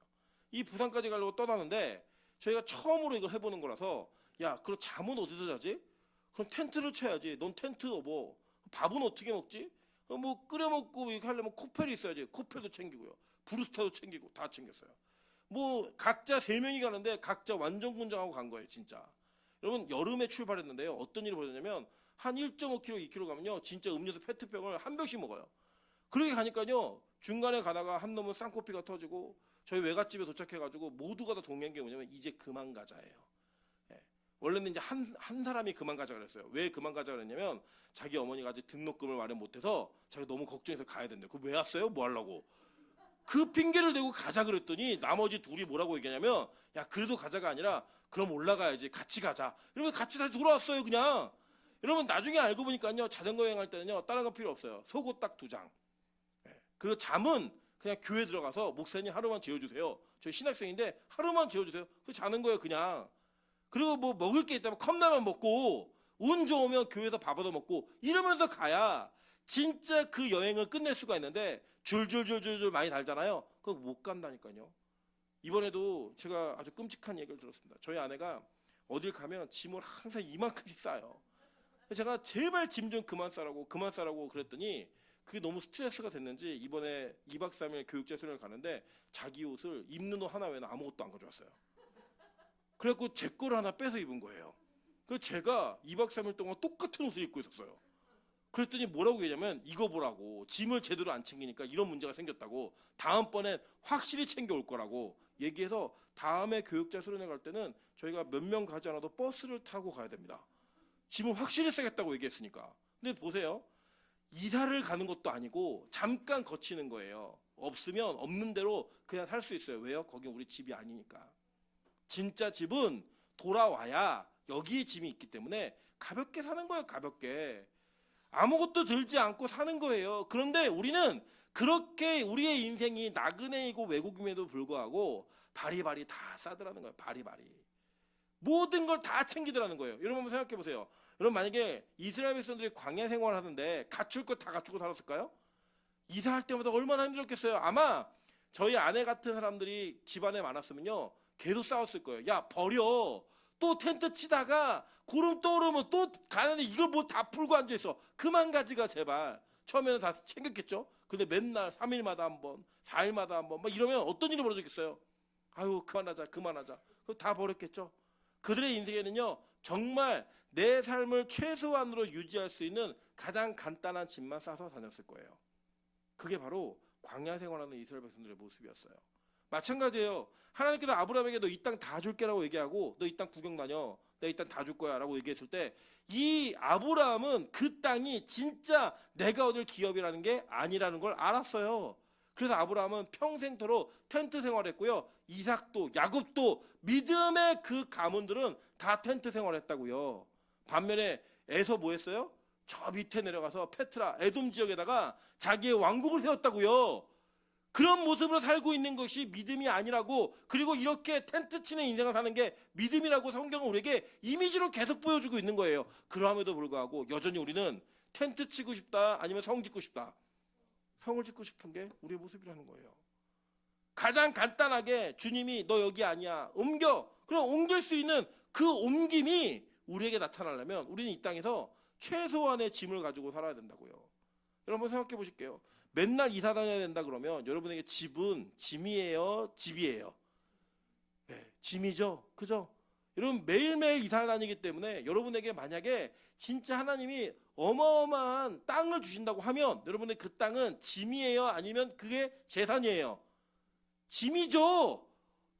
이 부산까지 가려고 떠나는데 저희가 처음으로 이걸 해보는 거라서, 야, 그럼 잠은 어디서 자지? 그럼 텐트를 쳐야지. 넌 텐트 뭐 밥은 어떻게 먹지? 뭐 끓여 먹고 이렇게 하려면 코펠이 있어야지. 코펠도 챙기고요. 브루스타도 챙기고 다 챙겼어요. 뭐 각자 3명이 가는데 각자 완전 군장하고 간 거예요, 진짜. 여러분 여름에 출발했는데요. 어떤 일이 벌어졌냐면 한 1.5km, 2km 가면요, 진짜 음료수 페트병을 한 병씩 먹어요. 그렇게 가니까요, 중간에 가다가 한 놈은 쌍코피가 터지고, 저희 외갓집에 도착해가지고 모두가 다 동의한 게 뭐냐면 이제 그만 가자예요. 예. 원래는 이제 한 사람이 그만 가자 그랬어요. 왜 그만 가자 그랬냐면 자기 어머니가 아직 등록금을 마련 못해서 자기 너무 걱정해서 가야 된대. 그거 왜 왔어요? 뭐 하려고? 그 핑계를 대고 가자 그랬더니 나머지 둘이 뭐라고 얘기하냐면, 야, 그래도 가자가 아니라 그럼 올라가야지, 같이 가자. 이러면 같이 다시 돌아왔어요, 그냥. 여러분 나중에 알고 보니까요, 자전거 여행할 때는요, 다른 거 필요 없어요. 속옷 딱 2장. 예. 그리고 잠은 그냥 교회 들어가서 목사님 하루만 재워주세요. 저 신학생인데 하루만 재워주세요. 그 자는 거예요, 그냥. 그리고 뭐 먹을 게 있다면 컵라면 먹고, 운 좋으면 교회에서 밥 얻어 먹고, 이러면서 가야 진짜 그 여행을 끝낼 수가 있는데, 줄줄줄줄줄 많이 달잖아요. 그거 못 간다니까요. 이번에도 제가 아주 끔찍한 얘기를 들었습니다. 저희 아내가 어딜 가면 짐을 항상 이만큼씩 싸요. 제가 제발 짐 좀 그만 싸라고 그랬더니 그게 너무 스트레스가 됐는지 이번에 2박 3일 교육자 수련을 가는데 자기 옷을 입는 옷 하나 외에는 아무것도 안 가져왔어요. 그래갖고 제 거를 하나 빼서 입은 거예요. 그래서 제가 2박 3일 동안 똑같은 옷을 입고 있었어요. 그랬더니 뭐라고 얘기하냐면, 이거 보라고, 짐을 제대로 안 챙기니까 이런 문제가 생겼다고, 다음번엔 확실히 챙겨올 거라고 얘기해서 다음에 교육자 수련회 갈 때는 저희가 몇 명 가지 않아도 버스를 타고 가야 됩니다. 짐을 확실히 싸겠다고 얘기했으니까. 근데 보세요, 이사를 가는 것도 아니고 잠깐 거치는 거예요. 없으면 없는 대로 그냥 살 수 있어요. 왜요? 거기 우리 집이 아니니까. 진짜 집은 돌아와야 여기에 짐이 있기 때문에 가볍게 사는 거예요, 가볍게. 아무것도 들지 않고 사는 거예요. 그런데 우리는 그렇게 우리의 인생이 나그네이고 외국임에도 불구하고 바리바리 다 싸더라는 거예요. 바리바리. 모든 걸 다 챙기더라는 거예요. 여러분 한번 생각해 보세요. 여러분 만약에 이스라엘 백성들이 광야 생활을 하는데 갖출 거 다 갖추고 살았을까요? 이사할 때마다 얼마나 힘들었겠어요. 아마 저희 아내 같은 사람들이 집안에 많았으면요, 계속 싸웠을 거예요. 야, 버려. 또 텐트 치다가 구름 떠오르면 또 가는데 이걸 뭐 다 풀고 앉아있어. 그만 가지가 제발. 처음에는 다 챙겼겠죠. 근데 맨날 3일마다 한 번, 4일마다 한 번, 막 이러면 어떤 일이 벌어지겠어요. 아유, 그만하자. 그거 다 버렸겠죠. 그들의 인생에는요, 정말 내 삶을 최소한으로 유지할 수 있는 가장 간단한 짐만 싸서 다녔을 거예요. 그게 바로 광야 생활하는 이스라엘 백성들의 모습이었어요. 마찬가지예요. 하나님께서 아브라함에게 너 이 땅 다 줄게라고 얘기하고, 너 이 땅 구경 다녀, 내가 이 땅 다 줄 거야 라고 얘기했을 때, 이 아브라함은 그 땅이 진짜 내가 얻을 기업이라는 게 아니라는 걸 알았어요. 그래서 아브라함은 평생토록 텐트 생활했고요, 이삭도 야곱도 믿음의 그 가문들은 다 텐트 생활했다고요. 반면에 에서 뭐 했어요? 저 밑에 내려가서 페트라 에돔 지역에다가 자기의 왕국을 세웠다고요. 그런 모습으로 살고 있는 것이 믿음이 아니라고, 그리고 이렇게 텐트 치는 인생을 사는 게 믿음이라고 성경은 우리에게 이미지로 계속 보여주고 있는 거예요. 그럼에도 불구하고 여전히 우리는 텐트 치고 싶다, 아니면 성 짓고 싶다. 성을 짓고 싶은 게 우리의 모습이라는 거예요. 가장 간단하게 주님이 너 여기 아니야, 옮겨. 그럼 옮길 수 있는 그 옮김이 우리에게 나타나려면 우리는 이 땅에서 최소한의 짐을 가지고 살아야 된다고요. 여러분 생각해 보실게요. 맨날 이사 다녀야 된다 그러면 여러분에게 집은 짐이에요, 집이에요? 네, 짐이죠. 그죠? 여러분 매일매일 이사 다니기 때문에 여러분에게 만약에 진짜 하나님이 어마어마한 땅을 주신다고 하면 여러분의 그 땅은 짐이에요, 아니면 그게 재산이에요? 짐이죠.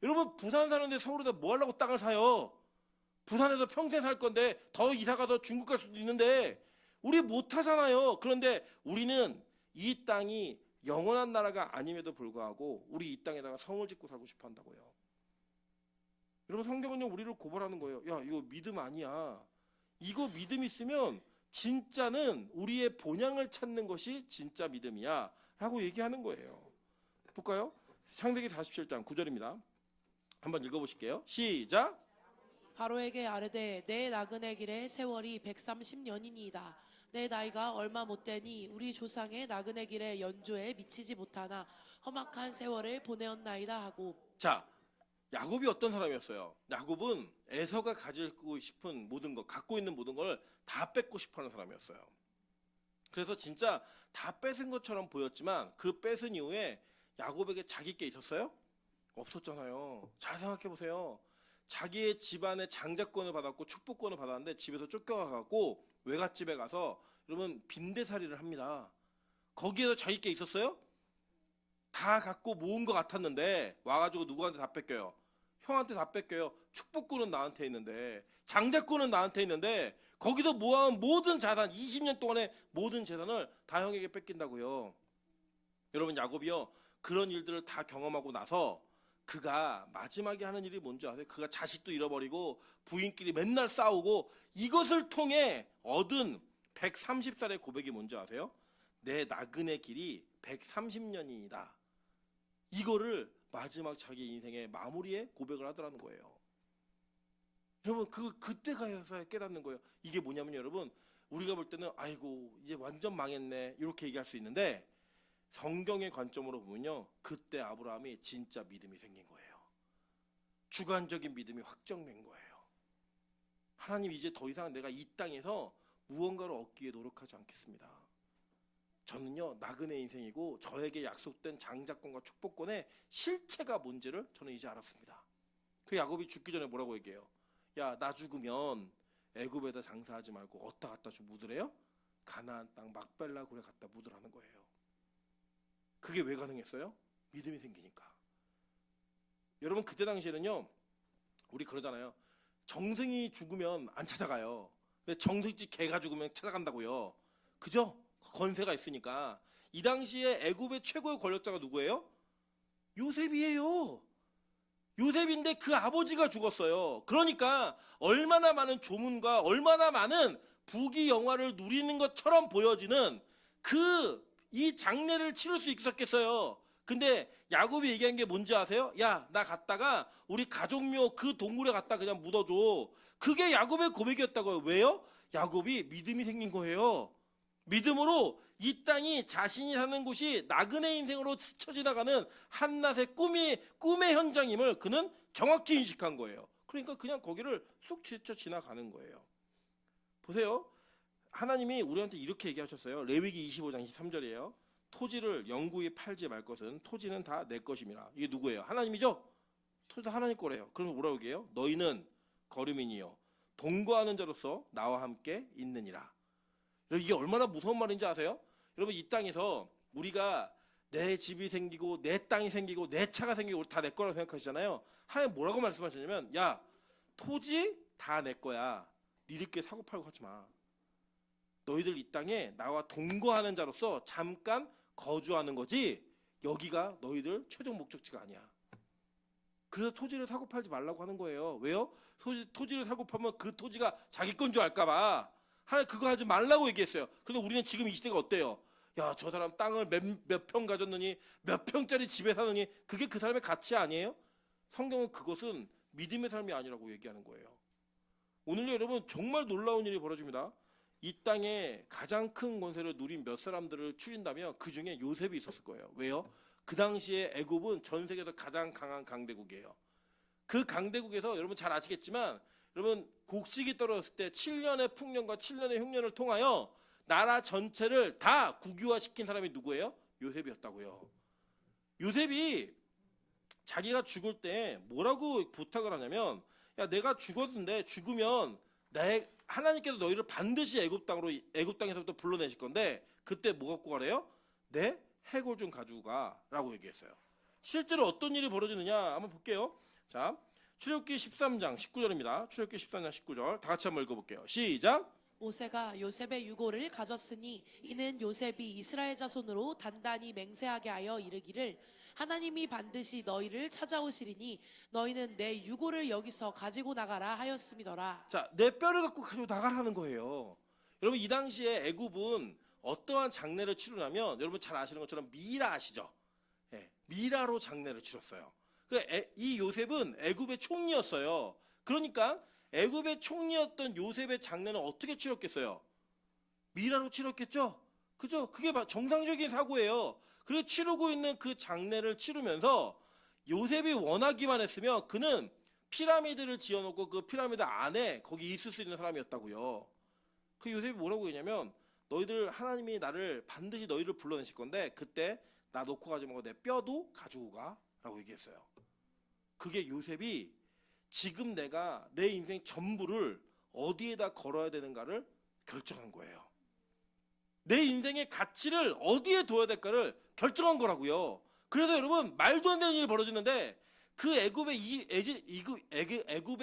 여러분 부산 사는데 서울에다 뭐 하려고 땅을 사요? 부산에서 평생 살 건데 더 이사 가서 중국 갈 수도 있는데 우리 못 하잖아요. 그런데 우리는 이 땅이 영원한 나라가 아님에도 불구하고 우리 이 땅에다가 성을 짓고 살고 싶어 한다고요. 여러분 성경은요, 우리를 고발하는 거예요. 야, 이거 믿음 아니야. 이거 믿음 있으면 진짜는 우리의 본향을 찾는 것이 진짜 믿음이야 라고 얘기하는 거예요. 볼까요? 창세기 47장 9절입니다. 한번 읽어보실게요. 시작. 바로에게 아뢰되 내 나그네 길의 세월이 130년이니이다. 내 나이가 얼마 못되니 우리 조상의 나그네 길의 연조에 미치지 못하나 험악한 세월을 보내었나이다 하고. 자, 야곱이 어떤 사람이었어요? 야곱은 에서가 가지고 싶은 모든 것, 갖고 있는 모든 걸 다 뺏고 싶어하는 사람이었어요. 그래서 진짜 다 뺏은 것처럼 보였지만 그 뺏은 이후에 야곱에게 자기 게 있었어요? 없었잖아요. 잘 생각해 보세요. 자기의 집안의 장자권을 받았고 축복권을 받았는데 집에서 쫓겨가고 외갓집에 가서 여러분 빈대살이를 합니다. 거기에서 자기 게 있었어요? 다 갖고 모은 것 같았는데 와가지고 누구한테 다 뺏겨요? 형한테 다 뺏겨요. 축복권은 나한테 있는데 장자권은 나한테 있는데 거기서 모아온 모든 자산 20년 동안의 모든 재산을 다 형에게 뺏긴다고요. 여러분 야곱이요 그런 일들을 다 경험하고 나서 그가 마지막에 하는 일이 뭔지 아세요? 그가 자식도 잃어버리고 부인끼리 맨날 싸우고 이것을 통해 얻은 130살의 고백이 뭔지 아세요? 내 나그네 길이 130년이다. 이거를 마지막 자기 인생의 마무리에 고백을 하더라는 거예요. 여러분 그때 가서 깨닫는 거예요. 이게 뭐냐면 여러분 우리가 볼 때는 아이고 이제 완전 망했네 이렇게 얘기할 수 있는데 성경의 관점으로 보면요 그때 아브라함이 진짜 믿음이 생긴 거예요. 주관적인 믿음이 확정된 거예요. 하나님 이제 더 이상 내가 이 땅에서 무언가를 얻기 위해 노력하지 않겠습니다. 저는요 나그네 인생이고 저에게 약속된 장자권과 축복권의 실체가 뭔지를 저는 이제 알았습니다. 그 야곱이 죽기 전에 뭐라고 얘기해요? 야 나 죽으면 애굽에다 장사하지 말고 어디다 갖다 좀 묻으래요? 가나안 땅 막벨라 굴에 갖다 묻으라는 거예요. 그게 왜 가능했어요? 믿음이 생기니까. 여러분 그때 당시에는요 우리 그러잖아요. 정승이 죽으면 안 찾아가요. 근데 정승집 개가 죽으면 찾아간다고요. 그죠? 건세가 있으니까. 이 당시에 애굽의 최고의 권력자가 누구예요? 요셉이에요. 요셉인데 그 아버지가 죽었어요. 그러니까 얼마나 많은 조문과 얼마나 많은 부귀 영화를 누리는 것처럼 보여지는 이 장례를 치를 수 있었겠어요. 근데 야곱이 얘기한 게 뭔지 아세요? 야, 나 갔다가 우리 가족묘 그 동굴에 갖다 그냥 묻어줘. 그게 야곱의 고백이었다고요. 왜요? 야곱이 믿음이 생긴 거예요. 믿음으로 이 땅이 자신이 사는 곳이 나그네 인생으로 스쳐 지나가는 한낱의 꿈의 현장임을 그는 정확히 인식한 거예요. 그러니까 그냥 거기를 쑥 스쳐 지나가는 거예요. 보세요. 하나님이 우리한테 이렇게 얘기하셨어요. 레위기 25장 23절이에요. 토지를 영구히 팔지 말 것은 토지는 다 내 것임이라. 이게 누구예요? 하나님이죠? 토지 다 하나님 거래요. 그러면 뭐라고 얘기해요? 너희는 거류민이요 동거하는 자로서 나와 함께 있느니라. 이게 얼마나 무서운 말인지 아세요? 여러분 이 땅에서 우리가 내 집이 생기고 내 땅이 생기고 내 차가 생기고 다 내 거라고 생각하시잖아요. 하나님 뭐라고 말씀하셨냐면 야 토지 다 내 거야. 니들끼리 사고 팔고 하지 마. 너희들 이 땅에 나와 동거하는 자로서 잠깐 거주하는 거지 여기가 너희들 최종 목적지가 아니야. 그래서 토지를 사고 팔지 말라고 하는 거예요. 왜요? 토지를 사고 팔면 그 토지가 자기 건 줄 알까 봐 하나님 그거 하지 말라고 얘기했어요. 그런데 우리는 지금 이 시대가 어때요? 야, 저 사람 땅을 몇 평 가졌느니 몇 평짜리 집에 사느니 그게 그 사람의 가치 아니에요? 성경은 그것은 믿음의 삶이 아니라고 얘기하는 거예요. 오늘요 여러분 정말 놀라운 일이 벌어집니다. 이 땅에 가장 큰 권세를 누린 몇 사람들을 추린다면 그 중에 요셉이 있었을 거예요. 왜요? 그 당시에 애굽은 전 세계에서 가장 강한 강대국이에요. 그 강대국에서 여러분 잘 아시겠지만 여러분 곡식이 떨어졌을 때 7년의 풍년과 7년의 흉년을 통하여 나라 전체를 다 국유화시킨 사람이 누구예요? 요셉이었다고요. 요셉이 자기가 죽을 때 뭐라고 부탁을 하냐면 야 내가 죽었는데 죽으면 하나님께서 너희를 반드시 애굽 땅에서부터 불러내실 건데 그때 뭐 갖고 가래요? 내 해골 좀 가지고 가라고 얘기했어요. 실제로 어떤 일이 벌어지느냐 한번 볼게요. 자, 출애굽기 13장 19절입니다. 출애굽기 13장 19절 다 같이 한번 읽어볼게요. 시작. 모세가 요셉의 유고를 가졌으니 이는 요셉이 이스라엘 자손으로 단단히 맹세하게 하여 이르기를 하나님이 반드시 너희를 찾아오시리니 너희는 내 유고를 여기서 가지고 나가라 하였음이더라. 자, 내 뼈를 갖고 가지고 나가라는 거예요. 여러분 이 당시에 애굽은 어떠한 장례를 치르냐면 여러분 잘 아시는 것처럼 미라 아시죠? 예, 미라로 장례를 치렀어요. 이 요셉은 애굽의 총리였어요. 그러니까 애굽의 총리였던 요셉의 장례는 어떻게 치렀겠어요? 미라로 치렀겠죠? 그죠? 그게 정상적인 사고예요. 그리고 치르고 있는 그 장례를 치르면서 요셉이 원하기만 했으면 그는 피라미드를 지어놓고 그 피라미드 안에 거기 있을 수 있는 사람이었다고요. 그 요셉이 뭐라고 했냐면 너희들 하나님이 나를 반드시 너희를 불러내실 건데 그때 나 놓고 가지 말고 내 뼈도 가지고 가 라고 얘기했어요. 그게 요셉이 지금 내가 내 인생 전부를 어디에다 걸어야 되는가를 결정한 거예요. 내 인생의 가치를 어디에 둬야 될까를 결정한 거라고요. 그래서 여러분 말도 안 되는 일이 벌어지는데 그 애굽의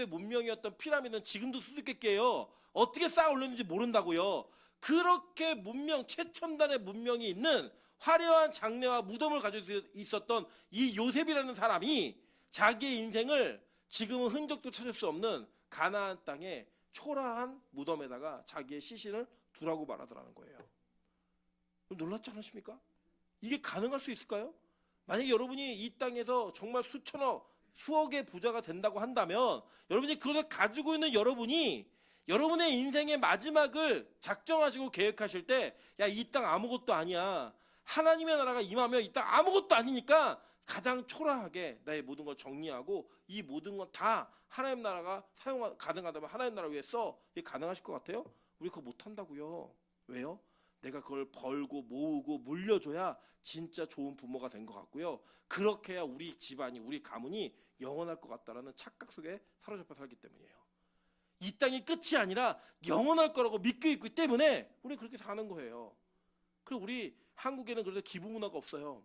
문명이었던 피라미드는 지금도 수수께끼예요. 어떻게 쌓아 올렸는지 모른다고요. 그렇게 문명 최첨단의 문명이 있는 화려한 장례와 무덤을 가지고 있었던 이 요셉이라는 사람이 자기의 인생을 지금은 흔적도 찾을 수 없는 가나안 땅의 초라한 무덤에다가 자기의 시신을 두라고 말하더라는 거예요. 놀랍지 않으십니까? 이게 가능할 수 있을까요? 만약에 여러분이 이 땅에서 정말 수천억, 수억의 부자가 된다고 한다면 여러분이 그걸 가지고 있는 여러분이 여러분의 인생의 마지막을 작정하시고 계획하실 때 야, 이 땅 아무것도 아니야. 하나님의 나라가 임하면 이 땅 아무것도 아니니까 가장 초라하게 나의 모든 걸 정리하고 이 모든 건 다 하나님 나라가 가능하다면 하나님 나라 위해 써. 이게 가능하실 것 같아요? 우리 그거 못한다고요. 왜요? 내가 그걸 벌고 모으고 물려줘야 진짜 좋은 부모가 된 것 같고요. 그렇게 해야 우리 집안이 우리 가문이 영원할 것 같다라는 착각 속에 사로잡혀 살기 때문이에요. 이 땅이 끝이 아니라 영원할 거라고 믿고 있기 때문에 우리 그렇게 사는 거예요. 그리고 우리 한국에는 그래서 기부 문화가 없어요.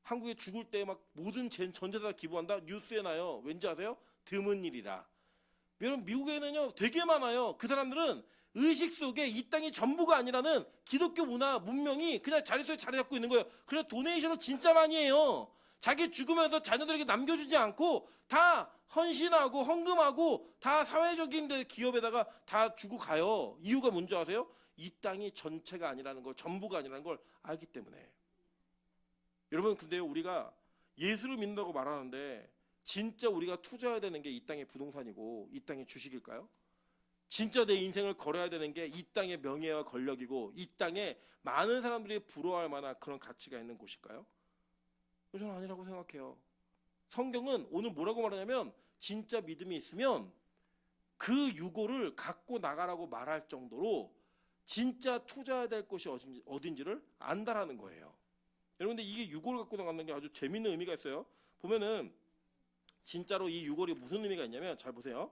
한국에 죽을 때 막 모든 전재산 다 기부한다 뉴스에 나요. 왠지 아세요? 드문 일이라. 여러분 미국에는요 되게 많아요. 그 사람들은 의식 속에 이 땅이 전부가 아니라는 기독교 문화 문명이 그냥 자리 속에 자리 잡고 있는 거예요. 그래서 도네이션을 진짜 많이 해요. 자기 죽으면서 자녀들에게 남겨주지 않고 다 헌신하고 헌금하고 다 사회적인 기업에다가 다 주고 가요. 이유가 뭔지 아세요? 이 땅이 전체가 아니라는 걸, 전부가 아니라는 걸 알기 때문에. 여러분 근데요 우리가 예수를 믿는다고 말하는데 진짜 우리가 투자해야 되는 게 이 땅의 부동산이고 이 땅의 주식일까요? 진짜 내 인생을 걸어야 되는 게 이 땅의 명예와 권력이고 이 땅에 많은 사람들이 부러워할 만한 그런 가치가 있는 곳일까요? 저는 아니라고 생각해요. 성경은 오늘 뭐라고 말하냐면 진짜 믿음이 있으면 그 유고를 갖고 나가라고 말할 정도로 진짜 투자해야 될 곳이 어딘지를 안다라는 거예요. 여러분들 이게 유고를 갖고 나가는 게 아주 재밌는 의미가 있어요. 보면은 진짜로 이 유골이 무슨 의미가 있냐면 잘 보세요.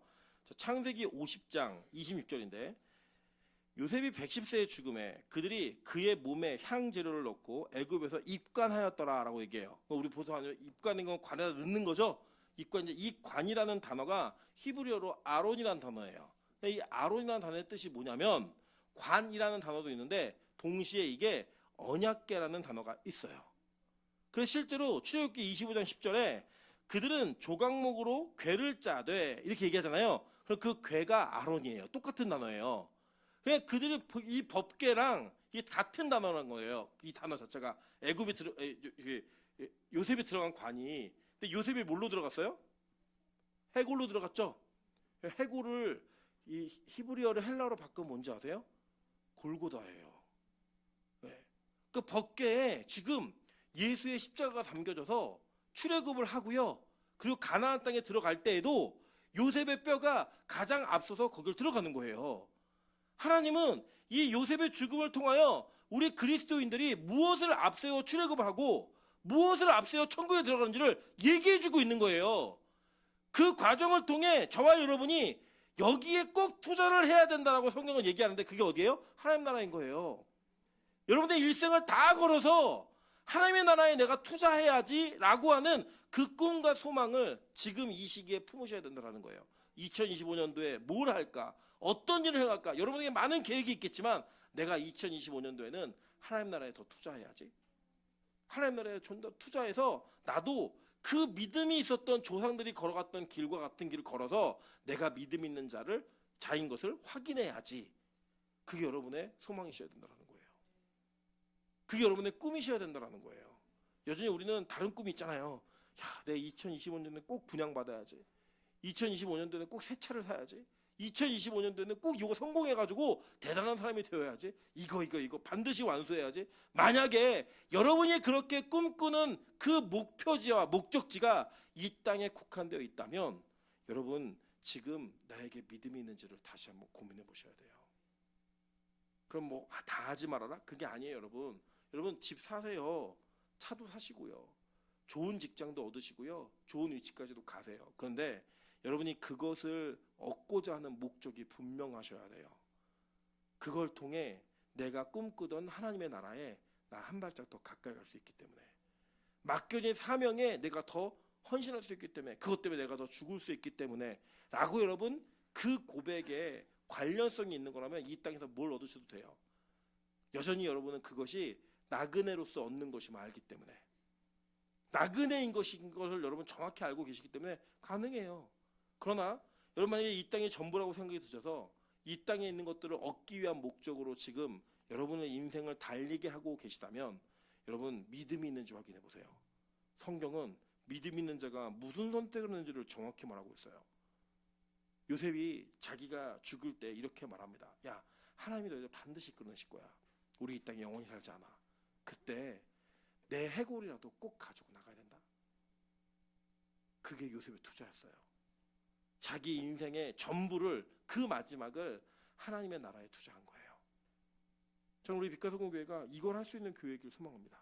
창세기 50장 26절인데 요셉이 110세의 죽음에 그들이 그의 몸에 향 재료를 넣고 애굽에서 입관하였더라라고 얘기해요. 우리 보통 입관인 건 관에다 넣는 거죠. 입관 이제 이 관이라는 단어가 히브리어로 아론이라는 단어예요. 이 아론이라는 단어의 뜻이 뭐냐면 관이라는 단어도 있는데 동시에 이게 언약궤라는 단어가 있어요. 그래서 실제로 출애굽기 25장 10절에 그들은 조각목으로 궤를 짜되 이렇게 얘기하잖아요. 그럼 그 궤가 아론이에요. 똑같은 단어예요. 그냥 그들이 이 법궤랑 이 같은 단어라는 거예요. 이 단어 자체가 요셉이 들어간 관이. 근데 요셉이 뭘로 들어갔어요? 해골로 들어갔죠. 해골을 이 히브리어를 헬라어로 바꾸면 뭔지 아세요? 골고다예요. 네. 그 법궤에 지금 예수의 십자가가 담겨져서 출애굽을 하고요. 그리고 가나안 땅에 들어갈 때에도 요셉의 뼈가 가장 앞서서 거길 들어가는 거예요. 하나님은 이 요셉의 죽음을 통하여 우리 그리스도인들이 무엇을 앞세워 출애굽을 하고 무엇을 앞세워 천국에 들어가는지를 얘기해주고 있는 거예요. 그 과정을 통해 저와 여러분이 여기에 꼭 투자를 해야 된다고 성경은 얘기하는데 그게 어디예요? 하나님 나라인 거예요. 여러분의 일생을 다 걸어서 하나님의 나라에 내가 투자해야지 라고 하는 그 꿈과 소망을 지금 이 시기에 품으셔야 된다는 거예요. 2025년도에 뭘 할까? 어떤 일을 해갈까? 여러분에게 많은 계획이 있겠지만 내가 2025년도에는 하나님 나라에 더 투자해야지. 하나님 나라에 좀 더 투자해서 나도 그 믿음이 있었던 조상들이 걸어갔던 길과 같은 길을 걸어서 내가 믿음 있는 자인 것을 확인해야지. 그게 여러분의 소망이셔야 된다는 거예요. 그게 여러분의 꿈이셔야 된다는 거예요. 여전히 우리는 다른 꿈이 있잖아요. 야, 내 2025년도에 꼭 분양받아야지. 2025년도에는 꼭 새 차를 사야지. 2025년도에는 꼭 이거 성공해가지고 대단한 사람이 되어야지. 이거 반드시 완수해야지. 만약에 여러분이 그렇게 꿈꾸는 그 목표지와 목적지가 이 땅에 국한되어 있다면 여러분 지금 나에게 믿음이 있는지를 다시 한번 고민해 보셔야 돼요. 그럼 뭐 다 하지 말아라? 그게 아니에요, 여러분. 여러분 집 사세요. 차도 사시고요. 좋은 직장도 얻으시고요. 좋은 위치까지도 가세요. 그런데 여러분이 그것을 얻고자 하는 목적이 분명하셔야 돼요. 그걸 통해 내가 꿈꾸던 하나님의 나라에 나 한 발짝 더 가까이 갈 수 있기 때문에, 맡겨진 사명에 내가 더 헌신할 수 있기 때문에, 그것 때문에 내가 더 죽을 수 있기 때문에 라고 여러분 그 고백에 관련성이 있는 거라면 이 땅에서 뭘 얻으셔도 돼요. 여전히 여러분은 그것이 나그네로서 얻는 것임을 알기 때문에, 나그네인 것인 것을 여러분 정확히 알고 계시기 때문에 가능해요. 그러나 여러분 만약에 이 땅이 전부라고 생각이 드셔서 이 땅에 있는 것들을 얻기 위한 목적으로 지금 여러분의 인생을 달리게 하고 계시다면 여러분 믿음이 있는지 확인해 보세요. 성경은 믿음 있는 자가 무슨 선택을 하는지를 정확히 말하고 있어요. 요셉이 자기가 죽을 때 이렇게 말합니다. 야, 하나님이 너희들 반드시 끌어내실 거야. 우리 이 땅에 영원히 살지 않아. 그때 내 해골이라도 꼭 가지고 나가야 된다. 그게 요셉의 투자였어요. 자기 인생의 전부를, 그 마지막을 하나님의 나라에 투자한 거예요. 저는 우리 빛가서공교회가 이걸 할 수 있는 교회이길 소망합니다.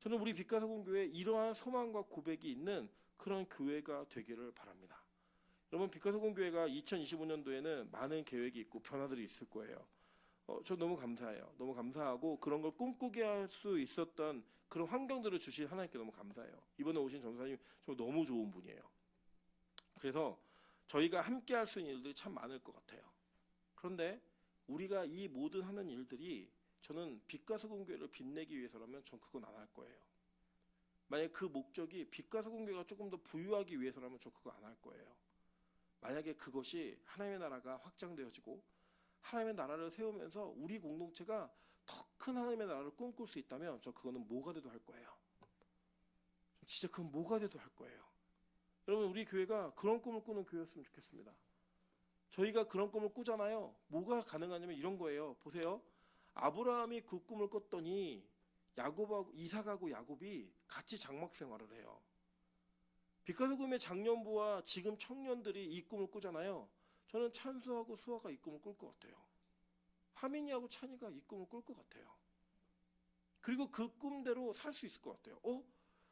저는 우리 빛가서공교회에 이러한 소망과 고백이 있는 그런 교회가 되기를 바랍니다. 여러분 빛가서공교회가 2025년도에는 많은 계획이 있고 변화들이 있을 거예요. 저 너무 감사해요. 너무 감사하고 그런 걸 꿈꾸게 할 수 있었던 그런 환경들을 주신 하나님께 너무 감사해요. 이번에 오신 전도사님 저 너무 좋은 분이에요. 그래서 저희가 함께 할 수 있는 일들이 참 많을 것 같아요. 그런데 우리가 이 모든 하는 일들이 저는 빛가서공교회를 빛내기 위해서라면 전 그건 안 할 거예요. 만약 그 목적이 빛가서공교회가 조금 더 부유하기 위해서라면 저 그거 안 할 거예요. 만약에 그것이 하나님의 나라가 확장되어지고 하나님의 나라를 세우면서 우리 공동체가 더 큰 하나님의 나라를 꿈꿀 수 있다면 저 그거는 뭐가 돼도 할 거예요. 진짜 그건 뭐가 돼도 할 거예요. 여러분 우리 교회가 그런 꿈을 꾸는 교회였으면 좋겠습니다. 저희가 그런 꿈을 꾸잖아요. 뭐가 가능하냐면 이런 거예요. 보세요. 아브라함이 그 꿈을 꿨더니 야곱하고 이삭하고 야곱이 같이 장막 생활을 해요. 빛가서금의 장년부와 지금 청년들이 이 꿈을 꾸잖아요. 저는 찬수하고 수아가 이 꿈을 꿀 것 같아요. 하민이하고 찬이가 이 꿈을 꿀 것 같아요. 그리고 그 꿈대로 살 수 있을 것 같아요.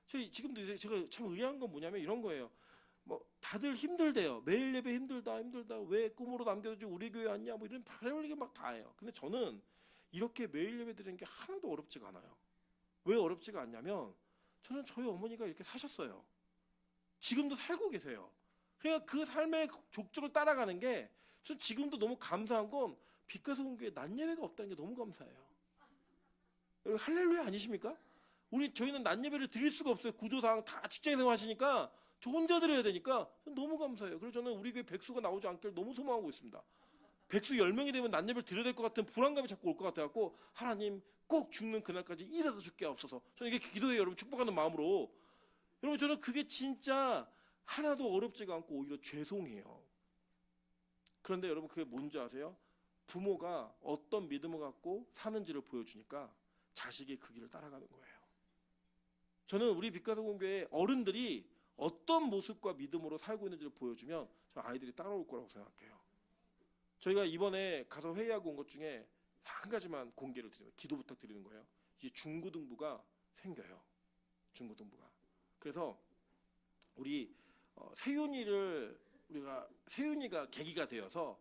지금도 제가 참 의아한 건 뭐냐면 이런 거예요. 뭐 다들 힘들대요. 매일 예배 힘들다. 왜 꿈으로 남겨두지 우리 교회 왔냐? 뭐 이런 별의별 게 막 다 해요. 근데 저는 이렇게 매일 예배 드리는 게 하나도 어렵지가 않아요. 왜 어렵지가 않냐면 저는 저희 어머니가 이렇게 사셨어요. 지금도 살고 계세요. 그러니까 그 삶의 족적을 따라가는 게 전 지금도 너무 감사한 건 빛가서공교회 낮 예배가 없다는 게 너무 감사해요. 여러분 할렐루야 아니십니까? 저희는 낮 예배를 드릴 수가 없어요. 구조상 다 직장생활 하시니까 저 혼자 드려야 되니까 너무 감사해요. 그래서 저는 우리 교회 백수가 나오지 않기를 너무 소망하고 있습니다. 백수 10명이 되면 낮 예배를 드려야 될 것 같은 불안감이 자꾸 올 것 같아갖고 하나님 꼭 죽는 그날까지 일하다 죽게 하옵소서. 저는 이게 기도해요. 여러분 축복하는 마음으로. 여러분 저는 그게 진짜 하나도 어렵지가 않고 오히려 죄송해요. 그런데 여러분 그게 뭔지 아세요? 부모가 어떤 믿음을 갖고 사는지를 보여주니까 자식이 그 길을 따라가는 거예요. 저는 우리 빛가서공교회 어른들이 어떤 모습과 믿음으로 살고 있는지를 보여주면 저 아이들이 따라올 거라고 생각해요. 저희가 이번에 가서 회의하고 온 것 중에 한 가지만 공개를 드리면 기도 부탁드리는 거예요. 이제 중고등부가 생겨요. 중고등부가. 그래서 우리 세윤이가 계기가 되어서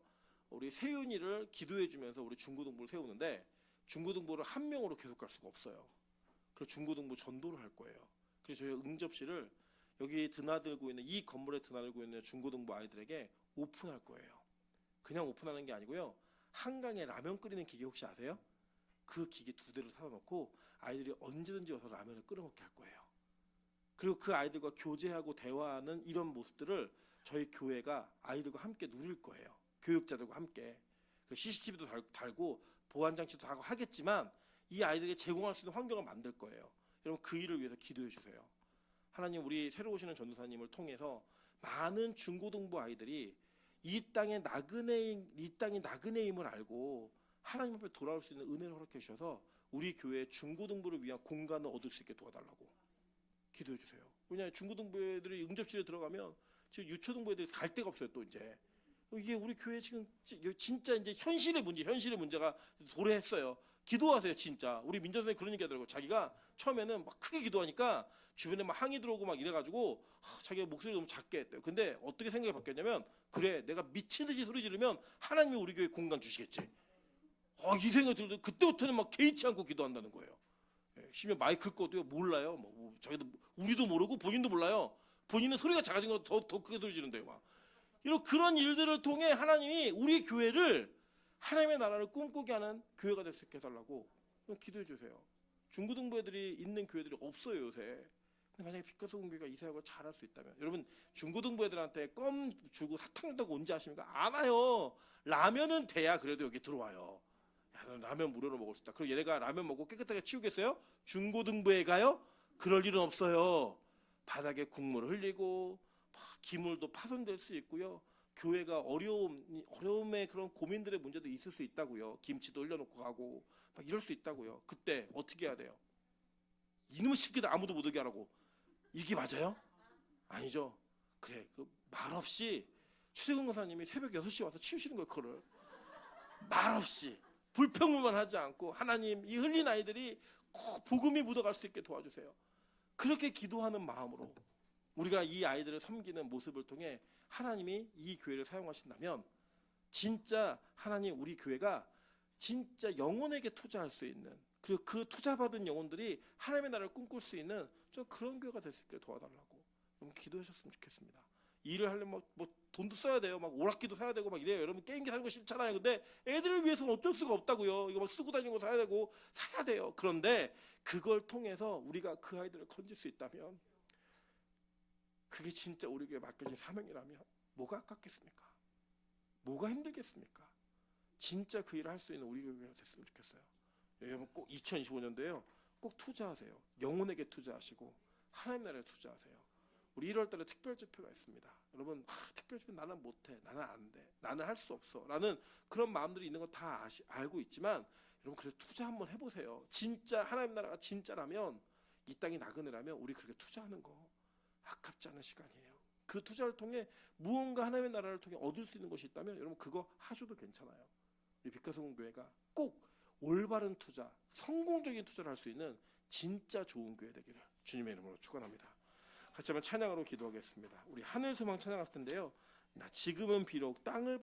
우리 세윤이를 기도해 주면서 우리 중고등부를 세우는데 중고등부를 한 명으로 계속 갈 수가 없어요. 그래서 중고등부 전도를 할 거예요. 그래서 저희 응접실을 여기 드나들고 있는 이 건물에 드나들고 있는 중고등부 아이들에게 오픈할 거예요. 그냥 오픈하는 게 아니고요. 한강에 라면 끓이는 기계 혹시 아세요? 그 기계 2대를 사다 놓고 아이들이 언제든지 와서 라면을 끓여 먹게 할 거예요. 그리고 그 아이들과 교제하고 대화하는 이런 모습들을 저희 교회가 아이들과 함께 누릴 거예요. 교육자들과 함께. CCTV도 달고 보안장치도 하고 하겠지만 이 아이들에게 제공할 수 있는 환경을 만들 거예요. 여러분 그 일을 위해서 기도해 주세요. 하나님 우리 새로 오시는 전도사님을 통해서 많은 중고등부 아이들이 이 땅이 나그네임을 알고 하나님 앞에 돌아올 수 있는 은혜를 허락해 주셔서 우리 교회 중고등부를 위한 공간을 얻을 수 있게 도와달라고 기도해 주세요. 왜냐하면 중고등부 애들이 응접실에 들어가면 지금 유초등부 애들이 갈 데가 없어요. 또 이제 이게 우리 교회 지금 진짜 이제 현실의 문제가 도래했어요. 기도하세요. 진짜 우리 민정 선생님 그런 얘기 하더라고. 자기가 처음에는 막 크게 기도하니까 주변에 막 항의 들어오고 막 이래가지고 자기가 목소리 너무 작게 했대요. 근데 어떻게 생각이 바뀌었냐면, 그래 내가 미친 듯이 소리 지르면 하나님이 우리 교회 공간 주시겠지. 이 생각이 들고 그때부터는 막 개의치 않고 기도한다는 거예요. 심지어 마이클 거도 몰라요. 자기도 우리도 모르고 본인도 몰라요. 본인은 소리가 작아진 거 더 크게 소리 지른대요. 막 이런 그런 일들을 통해 하나님이 우리 교회를 하나님의 나라를 꿈꾸게 하는 교회가 될 수 있게 해달라고 기도해 주세요. 중고등부 애들이 있는 교회들이 없어요 요새. 근데 만약에 빛가서 공교회가 이 사역을 잘할 수 있다면, 여러분 중고등부 애들한테 껌 주고 사탕 준다고 언제 아십니까? 안 와요. 라면은 돼야 그래도 여기 들어와요. 야, 너 라면 무료로 먹을 수 있다. 그럼 얘네가 라면 먹고 깨끗하게 치우겠어요? 중고등부에 가요? 그럴 일은 없어요. 바닥에 국물을 흘리고 기물도 파손될 수 있고요. 교회가 어려움의 그런 고민들의 문제도 있을 수 있다고요. 김치도 흘려놓고 가고 막 이럴 수 있다고요. 그때 어떻게 해야 돼요? 이놈의 새끼들 아무도 못 오게 하라고. 이게 맞아요? 아니죠. 그래, 그 말없이 최세근 권사님이 새벽 6시에 와서 치우시는 거예요. 그거를 말없이 불평만 하지 않고, 하나님 이 흘린 아이들이 꼭 복음이 묻어갈 수 있게 도와주세요. 그렇게 기도하는 마음으로 우리가 이 아이들을 섬기는 모습을 통해 하나님이 이 교회를 사용하신다면, 진짜 하나님 우리 교회가 진짜 영혼에게 투자할 수 있는, 그리고 그 투자받은 영혼들이 하나님의 나라를 꿈꿀 수 있는 좀 그런 교회가 될 수 있게 도와달라고 여러분 기도하셨으면 좋겠습니다. 일을 하려면 뭐 돈도 써야 돼요. 막 오락기도 사야 되고 막 이래요. 여러분 게임기 사는 거 싫잖아요. 근데 애들을 위해서는 어쩔 수가 없다고요. 이거 막 쓰고 다니는 거 사야 되고 사야 돼요. 그런데 그걸 통해서 우리가 그 아이들을 건질 수 있다면, 그게 진짜 우리 교회에 맡겨진 사명이라면 뭐가 아깝겠습니까? 뭐가 힘들겠습니까? 진짜 그 일을 할 수 있는 우리 교회가 됐으면 좋겠어요. 여러분 꼭 2025년도에요. 꼭 투자하세요. 영혼에게 투자하시고 하나님 나라에 투자하세요. 우리 1월 달에 특별 집회가 있습니다. 여러분 특별 집회 나는 못해, 나는 안 돼, 나는 할 수 없어 라는 그런 마음들이 있는 거 다 알고 있지만, 여러분 그래도 투자 한번 해보세요. 진짜 하나님 나라가 진짜라면, 이 땅이 나그네라면 우리 그렇게 투자하는 거 아깝지 않은 시간이에요. 그 투자를 통해 무언가 하나님의 나라를 통해 얻을 수 있는 것이 있다면 여러분 그거 하셔도 괜찮아요. 우리 빛가성교회가 꼭 올바른 투자, 성공적인 투자를 할 수 있는 진짜 좋은 교회 되기를 주님의 이름으로 축원합니다. 같이 한번 찬양으로 기도하겠습니다. 우리 하늘소망 찬양할 텐데요. 나 지금은 비록 땅을